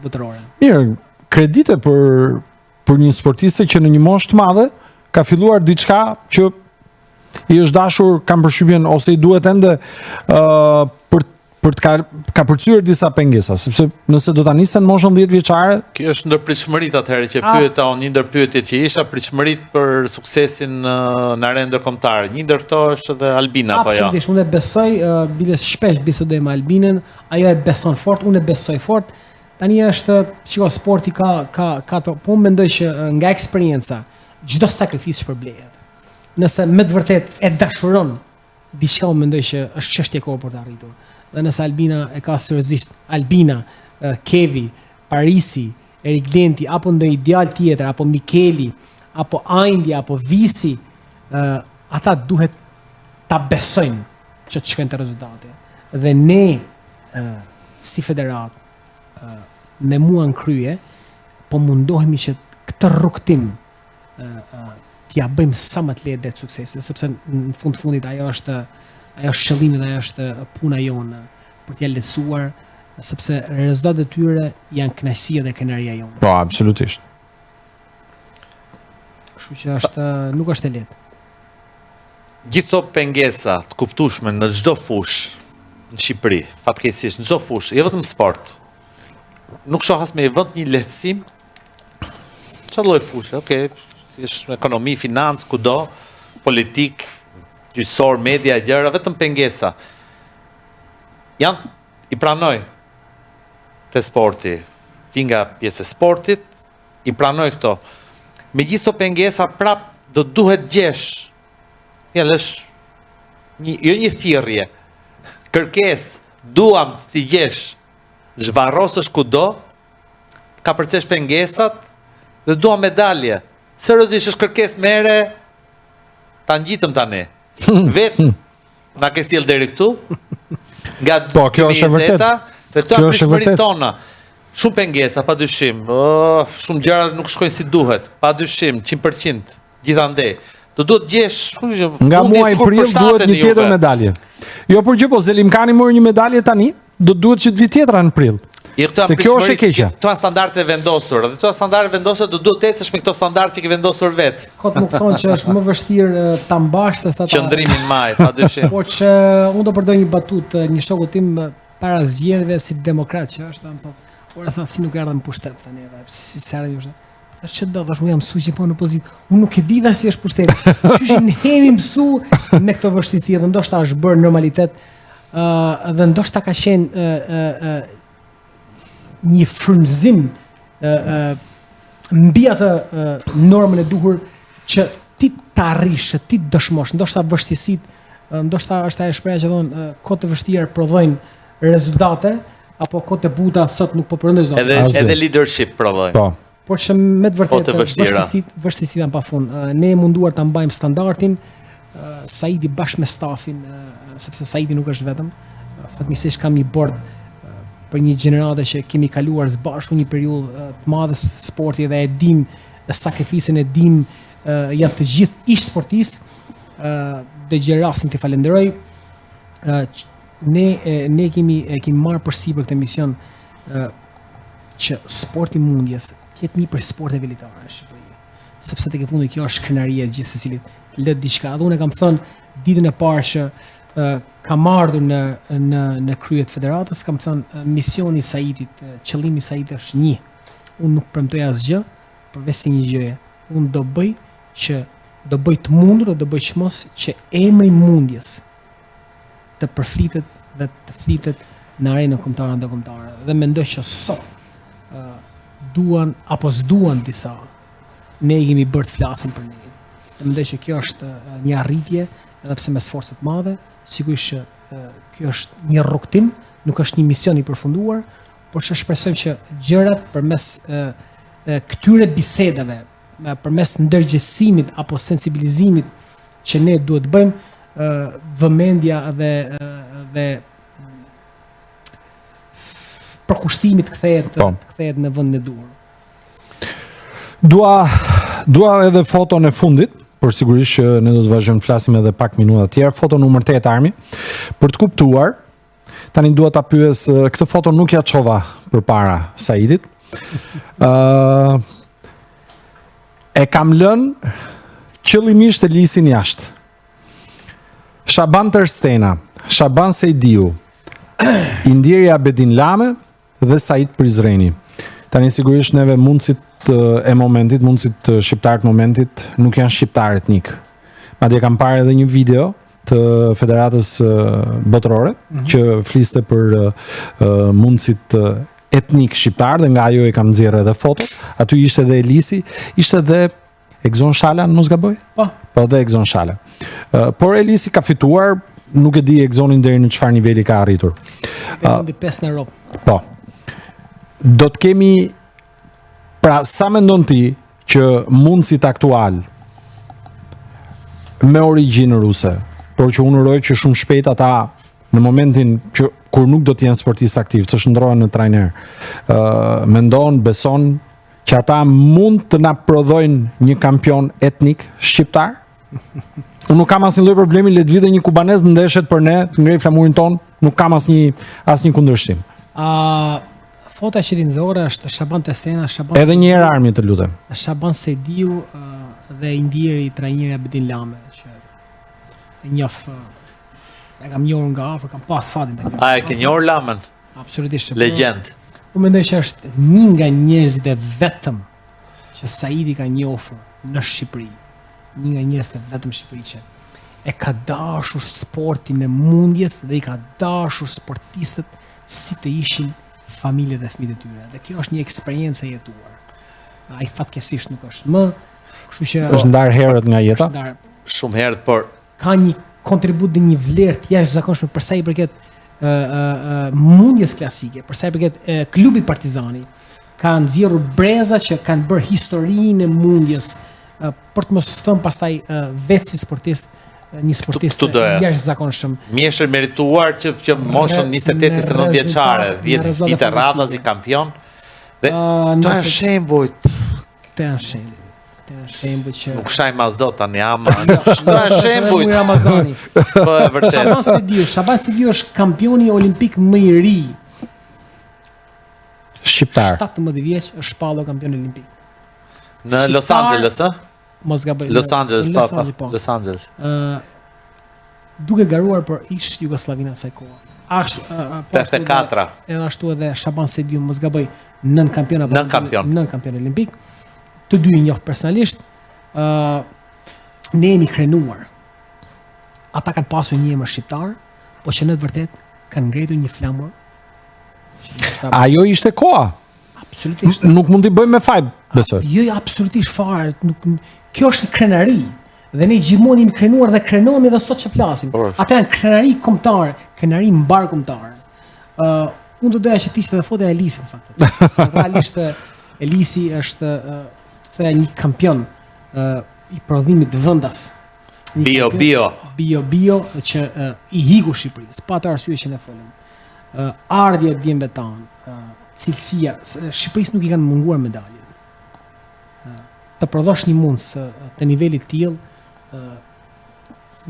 Botërore. Mirë, kredite për një sportiste që në një moshë të madhe ka filluar diçka që i është dashur, kam përshtypjen ose i duhet ende për të ka përcyer disa pengesa, sepse nëse do ta nisen moshën 10 vjeçare, kjo është ndërpritshmëritë atëherë që pyeta unë, një ndër pyetjet që isha, pritshmëritë për suksesin në arenë ndërkombëtare. Një ndër këto është edhe Albina apo jo? Absolutisht, unë e besoj, biles shpesh bisedoj me Albinën, ajo e beson fort, unë e besoj fort. Tani është, çiko sporti ka po unë mendoj që nga eksperienca çdo sakrificë shpërblehet. Nëse me të vërtet e dashuron, diçka unë mendoj që është çështje kohë për të arritur. Dhe nëse Albina e ka seriozisht, Albina, Kevi, Parisi, Erik Lenti, apo ndonjë djalë tjetër, apo Mikeli, apo Aindi, apo Visi, ata duhet ta besojnë që të shkojnë të rezultate. Dhe ne, si federat, me mua në krye, po mundohemi që këtë rrugtim t'ja bëjmë sa më të lehtë det suksesi, sepse në fundit ajo është qëllimi dhe ajo është puna jonë për t'ja lehtësuar, sepse rezultatet e tyre janë kënaqësia dhe kënaqëria jonë. Po, absolutisht. Kështu që nuk është e lehtë. Gjithë këto pengesa të kuptueshme në çdo fushë në Shqipëri, fatkeqësisht në çdo fushë, jo vetëm sport. Nuk shoh as me vend një lehtësim. Çfarë lloj fushë? Okej, si është ekonomi, financë, kudo, politik, gjyqësor, media, gjëra, vetëm pengesa. I pranoj te sporti, nga pjesë e sportit, i pranoj këto. Me gjithë këto pengesa prap do duhet gjesh. Ja, jo një thirrje. Kërkesë, duam t'i gjesh. Zhvarrosësh kudo, ka përcesh pengesat dhe duam medalje. Seriozisht është kërkesë mere, ta ngjitëm tani. Vetë na ke sjell deri këtu. Nga po, kjo është e vërtetë. Dhe këto janë pritshmëritë tona. Shumë pengesa, padyshim. Shumë gjëra nuk shkojnë si duhet. Padyshim, 100%. Gjithandej. Do duhet gjesh nga muaji prill duhet një tjetër medalje. Jo për gjë, po Zelimkani mori një medalje tani, do duhet që të vi tjetra në prill. Se kjo është e keqja. Këto janë standarde vendosur, dhe këto standarde vendosur do duhet të ecesh me këto standarde që ke vendosur vet. Kot nuk thonë që është më vështirë ta mbash se ta qëndrimin maj, padyshim. Po që unë do përdor një batutë, një shoku tim para zgjedhjeve si demokrat që është, më thotë, ora tha si nuk erdhëm në pushtet tani, si seriozisht. Thash që do, thash unë jam mësues që po në pozitë. Unë nuk e di dhe si është pushteti. Qysh ne hemi mësu me këto vështirësi dhe ndoshta është bërë normalitet dhe ndoshta ka qenë një frymëzim mbi atë normën e duhur që ti të arrish, ti të dëshmosh, ndoshta vështirësitë, ndoshta është ajo shprehja që thonë kohët e vështira prodhojnë rezultate, apo kohët e buta sot nuk po prodhojnë rezultate. Edhe leadership prodhojnë. Po. Por që me të vërtetë vështirësitë janë pafund. Ne e munduar ta mbajmë standardin, Saidi bashkë me stafin, sepse Saidi nuk është vetëm. Fatmirësisht kam një bord për një gjeneratë që kemi kaluar së bashku një periudhë të madhe të sportit dhe e dim sakrificën, e dim janë të gjithë ish sportistë, dhe gjë rastin të falenderoj. Ne kemi marrë përsipër këtë mision që sporti mundjes jetë një për sporteve elitare në Shqipëri. Sepse tek e fundi kjo është krenaria e gjithë secilit të lë diçka. Dhe unë kam thënë ditën e parë që kam ardhur në krye të federatës, kam thënë misioni i Saidit, qëllimi i Saidit është një. Unë nuk premtoj asgjë, përveç një gjëje. Unë do bëj të mundur, do bëj çmos që emri i mundjes të përflitet dhe të flitet në arenën kombëtare dhe ndërkombëtare. Dhe mendoj që sot duan apo s'duan disa, ne kemi bërë të flasim për ne. Dhe mendoj që kjo është një arritje, edhe pse me sforce të madhe, sigurisht që kjo është një rrugtim, nuk është një mision i përfunduar, por që shpresojmë që gjërat përmes këtyre bisedave, përmes ndërgjegjësimit apo sensibilizimit që ne duhet të bëjmë, vëmendja dhe përkushtimit kthehet në vendin e duhur. Dua edhe foton e fundit, por sigurisht që ne do të vazhdojmë të flasim edhe pak minuta të tjera. Foto numër 8 Armi, për të kuptuar. Tani dua ta pyes, këtë foto nuk ja çova përpara Saidit. E kam lënë qëllimisht Elisin jashtë. Shaban Tërstena, Shaban Sejdiu, Indiri Abedin Lame dhe Said Prizreni. Tani sigurisht neve mundësit e momentit, mundësit shqiptarët momentit nuk janë shqiptarë etnik. Madje kam parë edhe një video të Federatës Botërore që fliste për mundësit etnik shqiptar dhe nga ajo e kam nxjerrë edhe fotot. Aty ishte edhe Elisi, ishte edhe Egzon Shala, mos gaboj? Po dhe Egzon Shala. Por Elisi ka fituar, nuk e di Egzonin deri në çfarë niveli ka arritur. Vendi 5 në Europë. Po. Do të kemi, pra sa mendon ti që mundësit aktual me origjinë ruse, por që unë uroj që shumë shpejt ata në momentin që kur nuk do të jenë sportistë aktiv, të shndrohen në trajner, mendon, beson që ata mund të na prodhojnë një kampion etnik shqiptar? Unë nuk kam asnjë lloj problemi, le të vide një kubanez në ndeshjet për ne, të ngrej flamurin ton, nuk kam asnjë kundërshtim. Fota që rinxore është Shaban Testena, Edhe një herë Armi, të lutem. Shaban Sejdiu dhe Indiri trajneri Abedin Lame, që e njoh, e kam njohur nga afër, kam pas fatin ta njoh. A e ke njohur Lamën? Absolutisht. Legjend. Unë mendoj që është një nga njerëzit e vetëm që Saidi ka njohur në Shqipëri. Një nga njerëzit e vetëm Shqipëri që e ka dashur sportin me mundjes dhe i ka dashur sportistët si të ishin familjet dhe fëmijët e tyre. Dhe kjo është një eksperiencë e jetuar. Ai fatkeqësisht nuk është më, kështu që është ndar herët nga jeta. Shumë herët, por ka një kontribut dhe një vlerë të jashtëzakonshme për sa i përket mundjes klasike, për sa i përket klubit Partizani. Ka nxjerrur breza që kanë bërë historinë e mundjes për të mos thënë pastaj vetë si sportist, një sportist jashtëzakonshëm. Mjeshër merituar që moshën 28-29 vjeçare, 10 vite radhazi kampion. Dhe këto janë shembujt. Këto janë shembuj që nuk shaj mas do tani ama. Këto janë shembujt. Ramazani. Po e vërtet. Shaban Sejdiu është kampioni olimpik më i ri. Shqiptar. 17 vjeç është shpallur kampion olimpik. Në Los Angeles, ë? Mos gaboj. Los Angeles, po. Los Angeles. Duke garuar për ish Jugosllavinë asaj kohe. 84. Edhe ashtu edhe Shaban Sejdiu, mos gaboj, nën kampion olimpik. Të dy i njoh personalisht. Ne jemi krenuar. Ata kanë pasur një emër shqiptar, po që në të vërtet kanë ngretur një flamur. Ajo ishte koha. Absolutisht. Nuk mund t'i bëjmë me faj, besoj. Jo, absolutisht fare. Kjo është krenari. Dhe ne gjithmonë jemi krenuar dhe krenohemi edhe sot që flasim. Ata janë krenari kombëtar, krenari mbar kombëtar. Unë do doja që të ishte edhe foto e Elisit, në fakt. Se realisht Elisi është një kampion i prodhimit vendas. Bio që i hiku Shqipërisë, pa të arsye që ne folëm. Ardhja e djemve tanë, cilësia, Shqipërisë nuk i kanë munguar medaljet. Të prodhosh një mundës të nivelit tillë,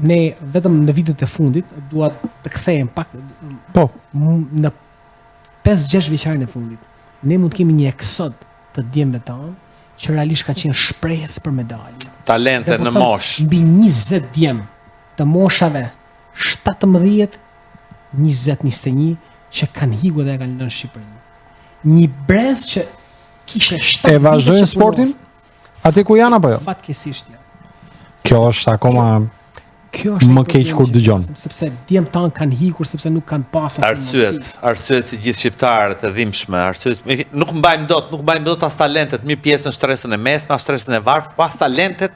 ne vetëm në vitet e fundit dua të kthehem pak në 5-6 vjeçarin e fundit. Ne mund të kemi një eksod të djemve tanë që realisht ka qenë shprehjes për medalje. Talente në moshë. Mbi 20 djem të moshave 17, 20, 21 që kanë hiku dhe kanë lënë Shqipërinë. Një brez që kishte 7 e vazhdojnë sportin? Aty ku janë apo jo? Fatkeqësisht ja. Kjo është akoma më keq kur dëgjon. Sepse djem tan kanë hikur sepse nuk kanë pasur arsyet si gjithë shqiptarët e dhimbshme, arsyet nuk mbajmë dot as talentet, mirë pjesën shtresën e mesme, as shtresën e varfër, pas talentet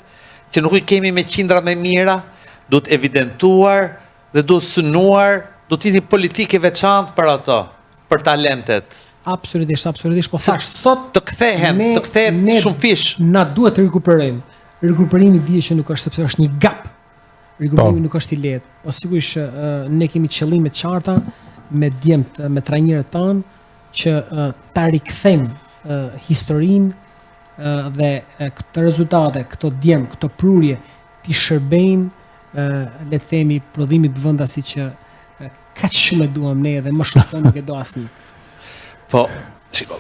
që nuk i kemi me qindra më mira, duhet evidentuar dhe duhet synuar, duhet jeni politikë veçantë për ato, për talentet. Absolutisht, po thash sot të kthehet shumë fish. Na duhet të rikuperojmë. Rikuperimi dihet që nuk është sepse është një gap. Rikuperimi nuk është i lehtë. Po sigurisht ne kemi qëllime të qarta me djemt, me trajnerët tanë që ta rikthejmë historinë dhe këto rezultate, këto djem, këto prurje ti shërbejnë le të themi prodhimit vendasi që kaq shumë e duam ne dhe më shumë se nuk e do asnjë. Po, shiko,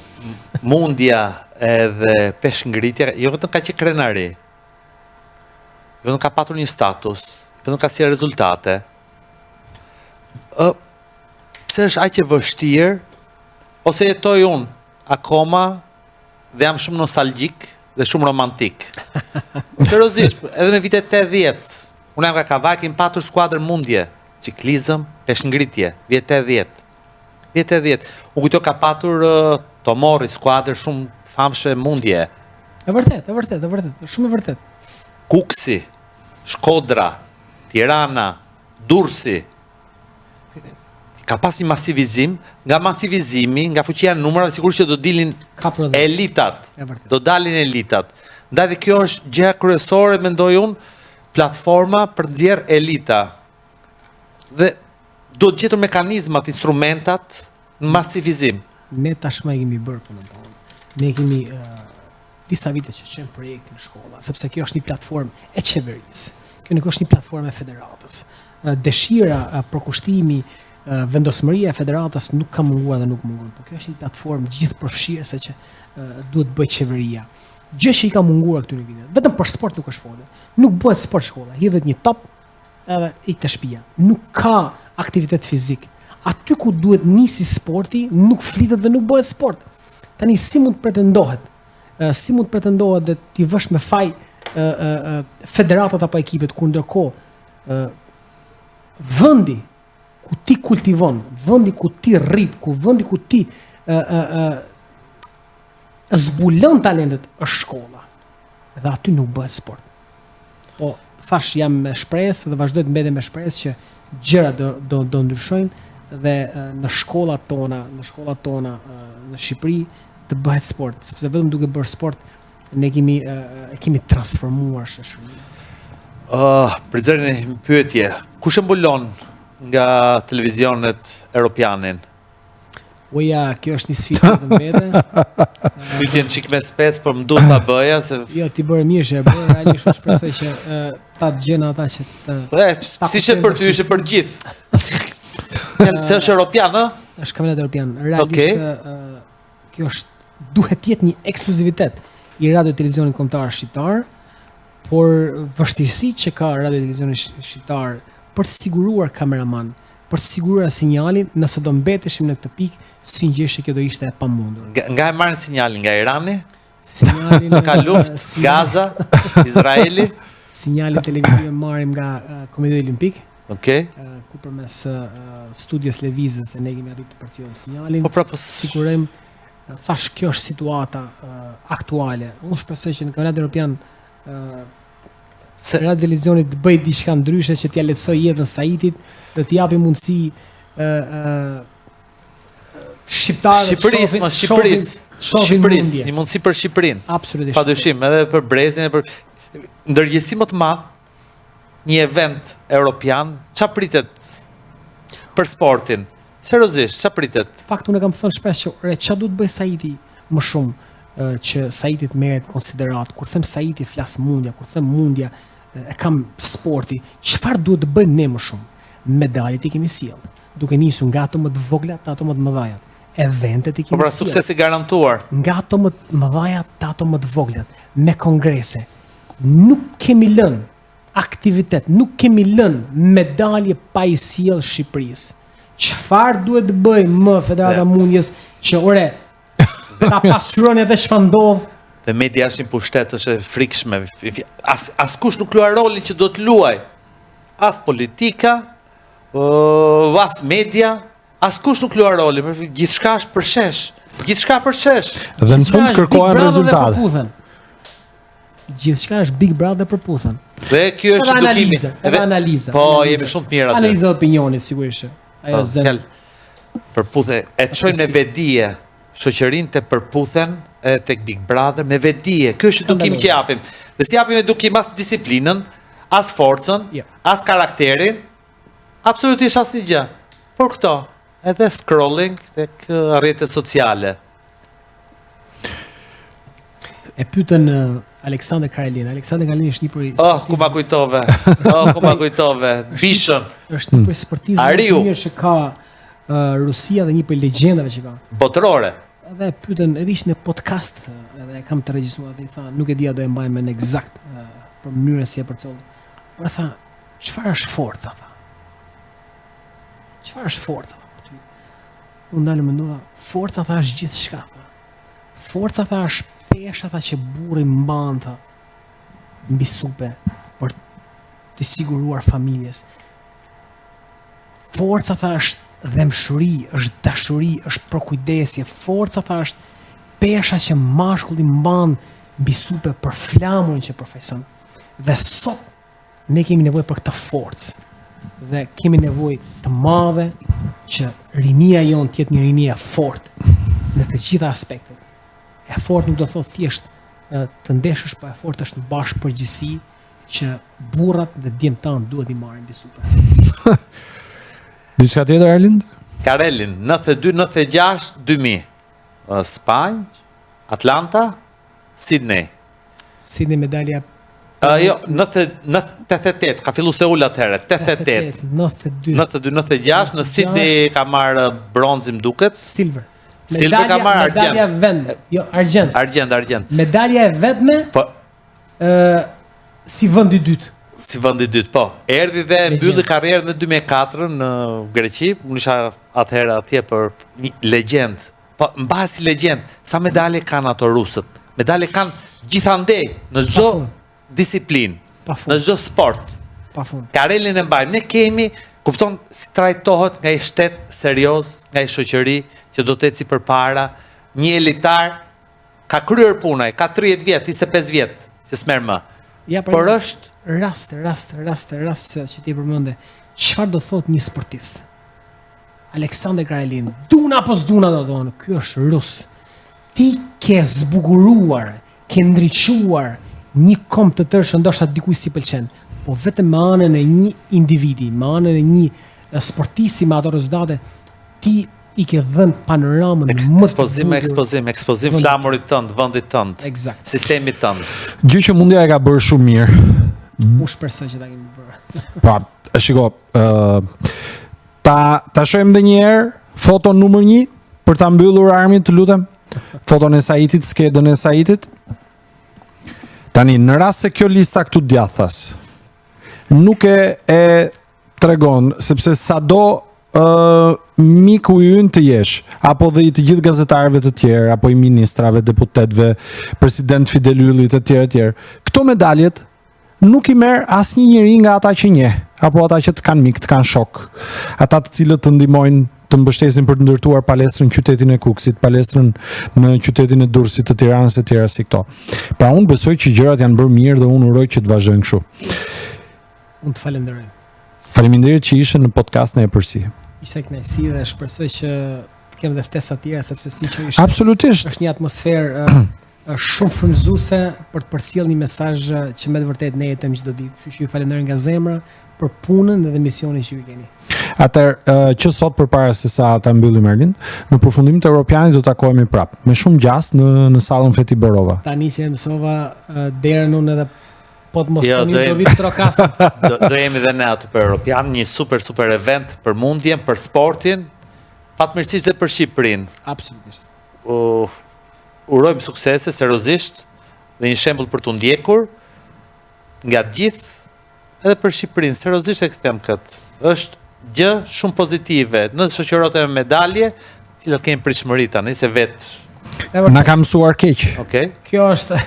mundja edhe peshngritja, jo vetëm ka qenë krenari, jo vetëm ka patur një status, jo vetëm ka si rezultate, pse është aq e vështirë ose jetoj unë akoma dhe jam shumë nostalgjik dhe shumë romantik. Seriozisht, edhe me vitet 80, unë jam nga Kavaj, kemi patur skuadër mundje, ciklizëm, peshngritje, vjet 80. Vjet 80. Unë kujto ka patur Tomori, skuadër shumë famshme mundje. E vërtet, shumë e vërtet. Kuksi, Shkodra, Tirana, Durrësi. Ka pas një masivizim, nga masivizimi, nga fuqia e numrave, sigurisht që do dilin elitat. Do dalin elitat. Ndaj dhe kjo është gjëja kryesore, mendoj unë, platforma për nxjerr elita. Dhe do të gjetur mekanizmat, instrumentat në masivizim. Ne tashmë kemi bërë punën tonë. Ne kemi disa vite që qenë projekte në shkolla, sepse kjo është një platformë e qeverisë. Kjo nuk është një platformë e federatës. Dëshira, përkushtimi, vendosmëria e federatës nuk ka munguar dhe nuk mungon, por kjo është një platformë gjithë përfshirëse që duhet bëj qeveria. Gjë që i ka munguar këtyre viteve. Vetëm për sport nuk është folur. Nuk bëhet sport shkolla, hidhet një top edhe ik te shtëpia. Nuk ka aktivitet fizik. Aty ku duhet nisi sporti, nuk flitet dhe nuk bëhet sport. Tani si mund pretendohet? Si mund pretendohet dhe ti vësh me faj federatat apo ekipet kur ndërkohë vendi ku ti kultivon, vendi ku ti rrit, vendi ku ti zbulon talentet është shkolla. Dhe aty nuk bëhet sport. Po, thash jam me shpresë dhe vazhdoj të mbetem me shpresë që gjërat do ndryshojnë dhe në shkollat tona në Shqipëri të bëhet sport, sepse vetëm duke bërë sport ne kemi transformuar shoqërinë. Për zërin e një pyetje, kush e mbulon nga televizionet europianin? Uja, kjo është një sfidë vetëm vete. Pyetjen çik me spec, por më duhet ta bëja se Jo, ti bëre mirë që e bëre, realisht unë shpresoj që ta dëgjojnë ata që si ishte për ty, ishte për gjithë. Se është europian, ë? Është kampionat europian. Realisht kjo është duhet jetë një ekskluzivitet i radio televizionit kombëtar shqiptar, por vështirësi që ka radio televizioni shqiptar për të siguruar kameraman, për të siguruar sinjalin, nëse do mbeteshim në këtë pikë, si ngjeshje kjo do ishte e pamundur. Nga e marrin sinjalin nga Irani, sinjalin ka luftë, Gaza, Izraeli, sinjalin televiziv e marrim nga Komiteti Olimpik. Okej. Ku përmes studios lëvizjes ne kemi arritur të përcjellim sinjalin. Po prapë sigurojmë thash kjo është situata aktuale. Unë shpresoj që në kampionatin evropian radio televizionit të bëj diçka ndryshe që t'ia lehtësoj jetën Saitit dhe t'i japi mundësi Shqipërisë, një mundësi për Shqipërinë. Absolutisht. Padyshim, edhe për brezin, për ndërgjegjësi më të madh, një event europian, çfarë pritet për sportin? Seriozisht, çfarë pritet? Fakti unë kam thënë shpesh që çfarë duhet bëj Saiti më shumë që Saiti të merret konsiderat. Kur them Saiti flas mundja, kur them mundja e kam sporti. Çfarë duhet të bëjmë ne më shumë? Medaljet i kemi sjell, duke nisur nga ato më të vogla te ato më të mëdha. Eventet i kemi sjell. Pra sukses i garantuar. Nga ato më të mëdha te ato më të vogla, me kongrese. Nuk kemi lënë aktivitet, nuk kemi lënë medalje pa i sjell Shqipërisë. Çfarë duhet të bëjmë më Federata Mundjes që ore ta pasuroni edhe çfarë ndodh? Dhe media është një pushtet është e frikshme. Askush nuk luaj rolin që do të luaj. As politika, as media, askush nuk luaj rolin. Gjithçka është përshësh. Gjithçka përshësh. Dhe në fund kërkohen rezultate. Gjithçka është Big Brother përputhen. Dhe kjo është edukimi. Edhe analiza. Po, jemi shumë të mirë aty. Analiza e opinionit sigurisht. Ajo zën. Përputhe, e të shojnë me vedije, shoqërinë të përputhen edhe tek Big Brother me vedije. Kjo është edukim që japim. Dhe si japim edukim as disiplinën, as forcën, as karakterin, absolutisht asnjë gjë. Por këto, edhe scrolling tek rrjetet sociale. E pyetën Aleksandër Karelin. Aleksandër Karelin është një prej ku ma kujtove. Ku ma kujtove. Bishën. Është një prej sportistëve të mirë që ka Rusia dhe një prej legjendave që ka. Botërore. Edhe pyetën, edhe ishte në podcast, edhe e kam të regjistruar dhe i tha, nuk e dia do e mbaj me në eksakt për mënyrën si e përcolli. Por tha, çfarë është forca tha? Çfarë është forca? Unë dalë mendova, forca tha është gjithçka. Forca tha është pesha tha që burri mban tha mbi supe për të siguruar familjes. Forca tha është dhemshuri, është dashuri, është përkujdesje. Forca tha është pesha që mashkulli mban mbi supe për flamurin që përfaqëson. Dhe sot ne kemi nevojë për këtë forcë. Dhe kemi nevojë të madhe që rinia jonë të jetë një rinie e fortë në të gjitha aspektet. E fortë nuk do thotë thjesht të ndeshësh, po e fortë është në bashkë përgjithësi që burrat dhe djemtan duhet i marrin mbi supe. Diçka tjetër Erlind? Karelin, 92, 96, 2000. Spanjë, Atlanta, Sydney. Sydney medalja Jo, 88, ka fillu se ullë atëherë, 88. 92. 92, 96, në Sydney ka marrë bronzi më duket. Silver. Silver ka marrë Medalja argjend. vend. Jo, argjend. Argjend. Medalja e vetme Po, si vend i dytë. si vendi i dytë, po. Erdhi dhe mbylli karrierën në 2004 në Greqi, unë isha atëherë atje për një legjend. Po, mbahet si legjend. Sa medalje kanë ato rusët? Medalje kanë gjithandej në çdo disiplinë, në çdo sport. Pafund. Karelin e mbajmë. Ne kemi, kupton si trajtohet nga i shtet serioz, nga i shoqëri që do të eci përpara, një elitar ka kryer punën, ka 30 vjet, 25 vjet, që s'merr më. Ja, Por është rast që ti përmende. Çfarë do thot një sportist? Aleksandr Karelin, duna apo s'duna do thonë, ky është rus. Ti ke zbukuruar, ke ndriçuar një kom të tërë që ndoshta dikujt si pëlqen, po vetëm me anën e një individi, me anën e një sportisti me ato rezultate, ti i ke dhënë panoramën më të ekspozim flamurit tënd, vendit tënd, Eksakt. sistemit tënd. Gjë që mundja e ka bërë shumë mirë. U shpresoj që ta kemi bërë. Pra, shiko, ta shohim edhe një herë foton numër 1 për ta mbyllur Armin, të lutem. Foton e Saitit, skedën e Saitit. Tani, në rast se kjo lista këtu djathas nuk e tregon, sepse sado miku i ynë të jesh, apo dhe i të gjithë gazetarëve të tjerë, apo i ministrave, deputetëve, president Fidel Yllit e tjerë. Këto medaljet nuk i merr asnjë njeri nga ata që njeh, apo ata që të kanë mik, të kanë shok, ata të cilët të ndihmojnë të mbështesin për të ndërtuar palestrën në qytetin e Kukësit, palestrën në qytetin e Durrësit, të Tiranës e tjera si këto. Pra unë besoj që gjërat janë bërë mirë dhe unë uroj që të vazhdojnë kështu. Unë të falenderoj. Faleminderit që ishe në podcast në Epërsi. Ishte kënaqësi dhe shpresoj që të kemi dhe ftesa tjera, sepse sinqerisht Absolutisht. është një atmosferë shumë frymëzuese për të përcjellë një mesazh që me të vërtetë ne jetojmë çdo ditë. Kështu që ju falenderoj nga zemra për punën dhe misionin që ju keni. Atëherë që sot përpara se sa ta mbyllim Erlin, në përfundim të Europianit do takohemi prapë me shumë gjas në sallën Feti Berova. Tani që e mësova derën unë edhe po të mos Jo, tani do do jem- vit trokasa. Do jemi dhe ne aty për Europian, një super event për mundjen, për sportin, fatmirësisht dhe për Shqipërinë. Absolutisht. Urojmë suksese, seriozisht, dhe një shembull për të ndjekur nga të gjithë, edhe për Shqipërinë, seriozisht e them këtë. Është gjë shumë pozitive, në shoqërohet me medalje, të cilat kemi pritshmëri tani se vetë, Na ka mësuar keq. okay? Kjo është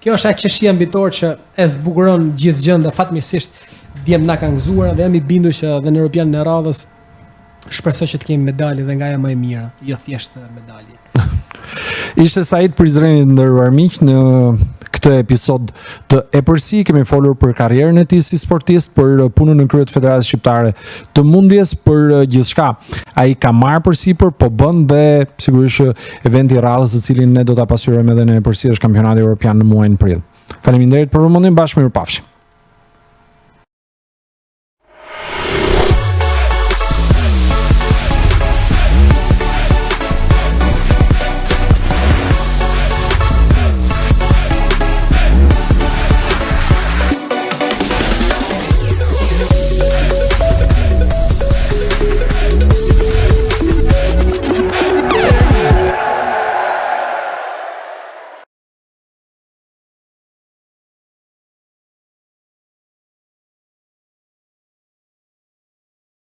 Kjo është ajo çështje mbitor që e zbukuron gjithë gjën dhe fatmirësisht djem na ka gëzuar dhe jam i bindur që edhe në Europian në radhës shpresoj që të kemi medalje dhe nga ajo më e mira, jo thjesht medalje. Ishte Sait Prizreni, nderuar miq, në këtë episod të Epërsi kemi folur për karrierën e tij si sportist, për punën në krye të Federatës Shqiptare të Mundjes, për gjithçka. Ai ka marrë përsipër, po bën dhe sigurisht që eventi i radhës, të cilin ne do ta pasqyrojmë edhe në Epërsi, është kampionati evropian në muajin prill. Faleminderit për vëmendjen, bashkë mirupafshim.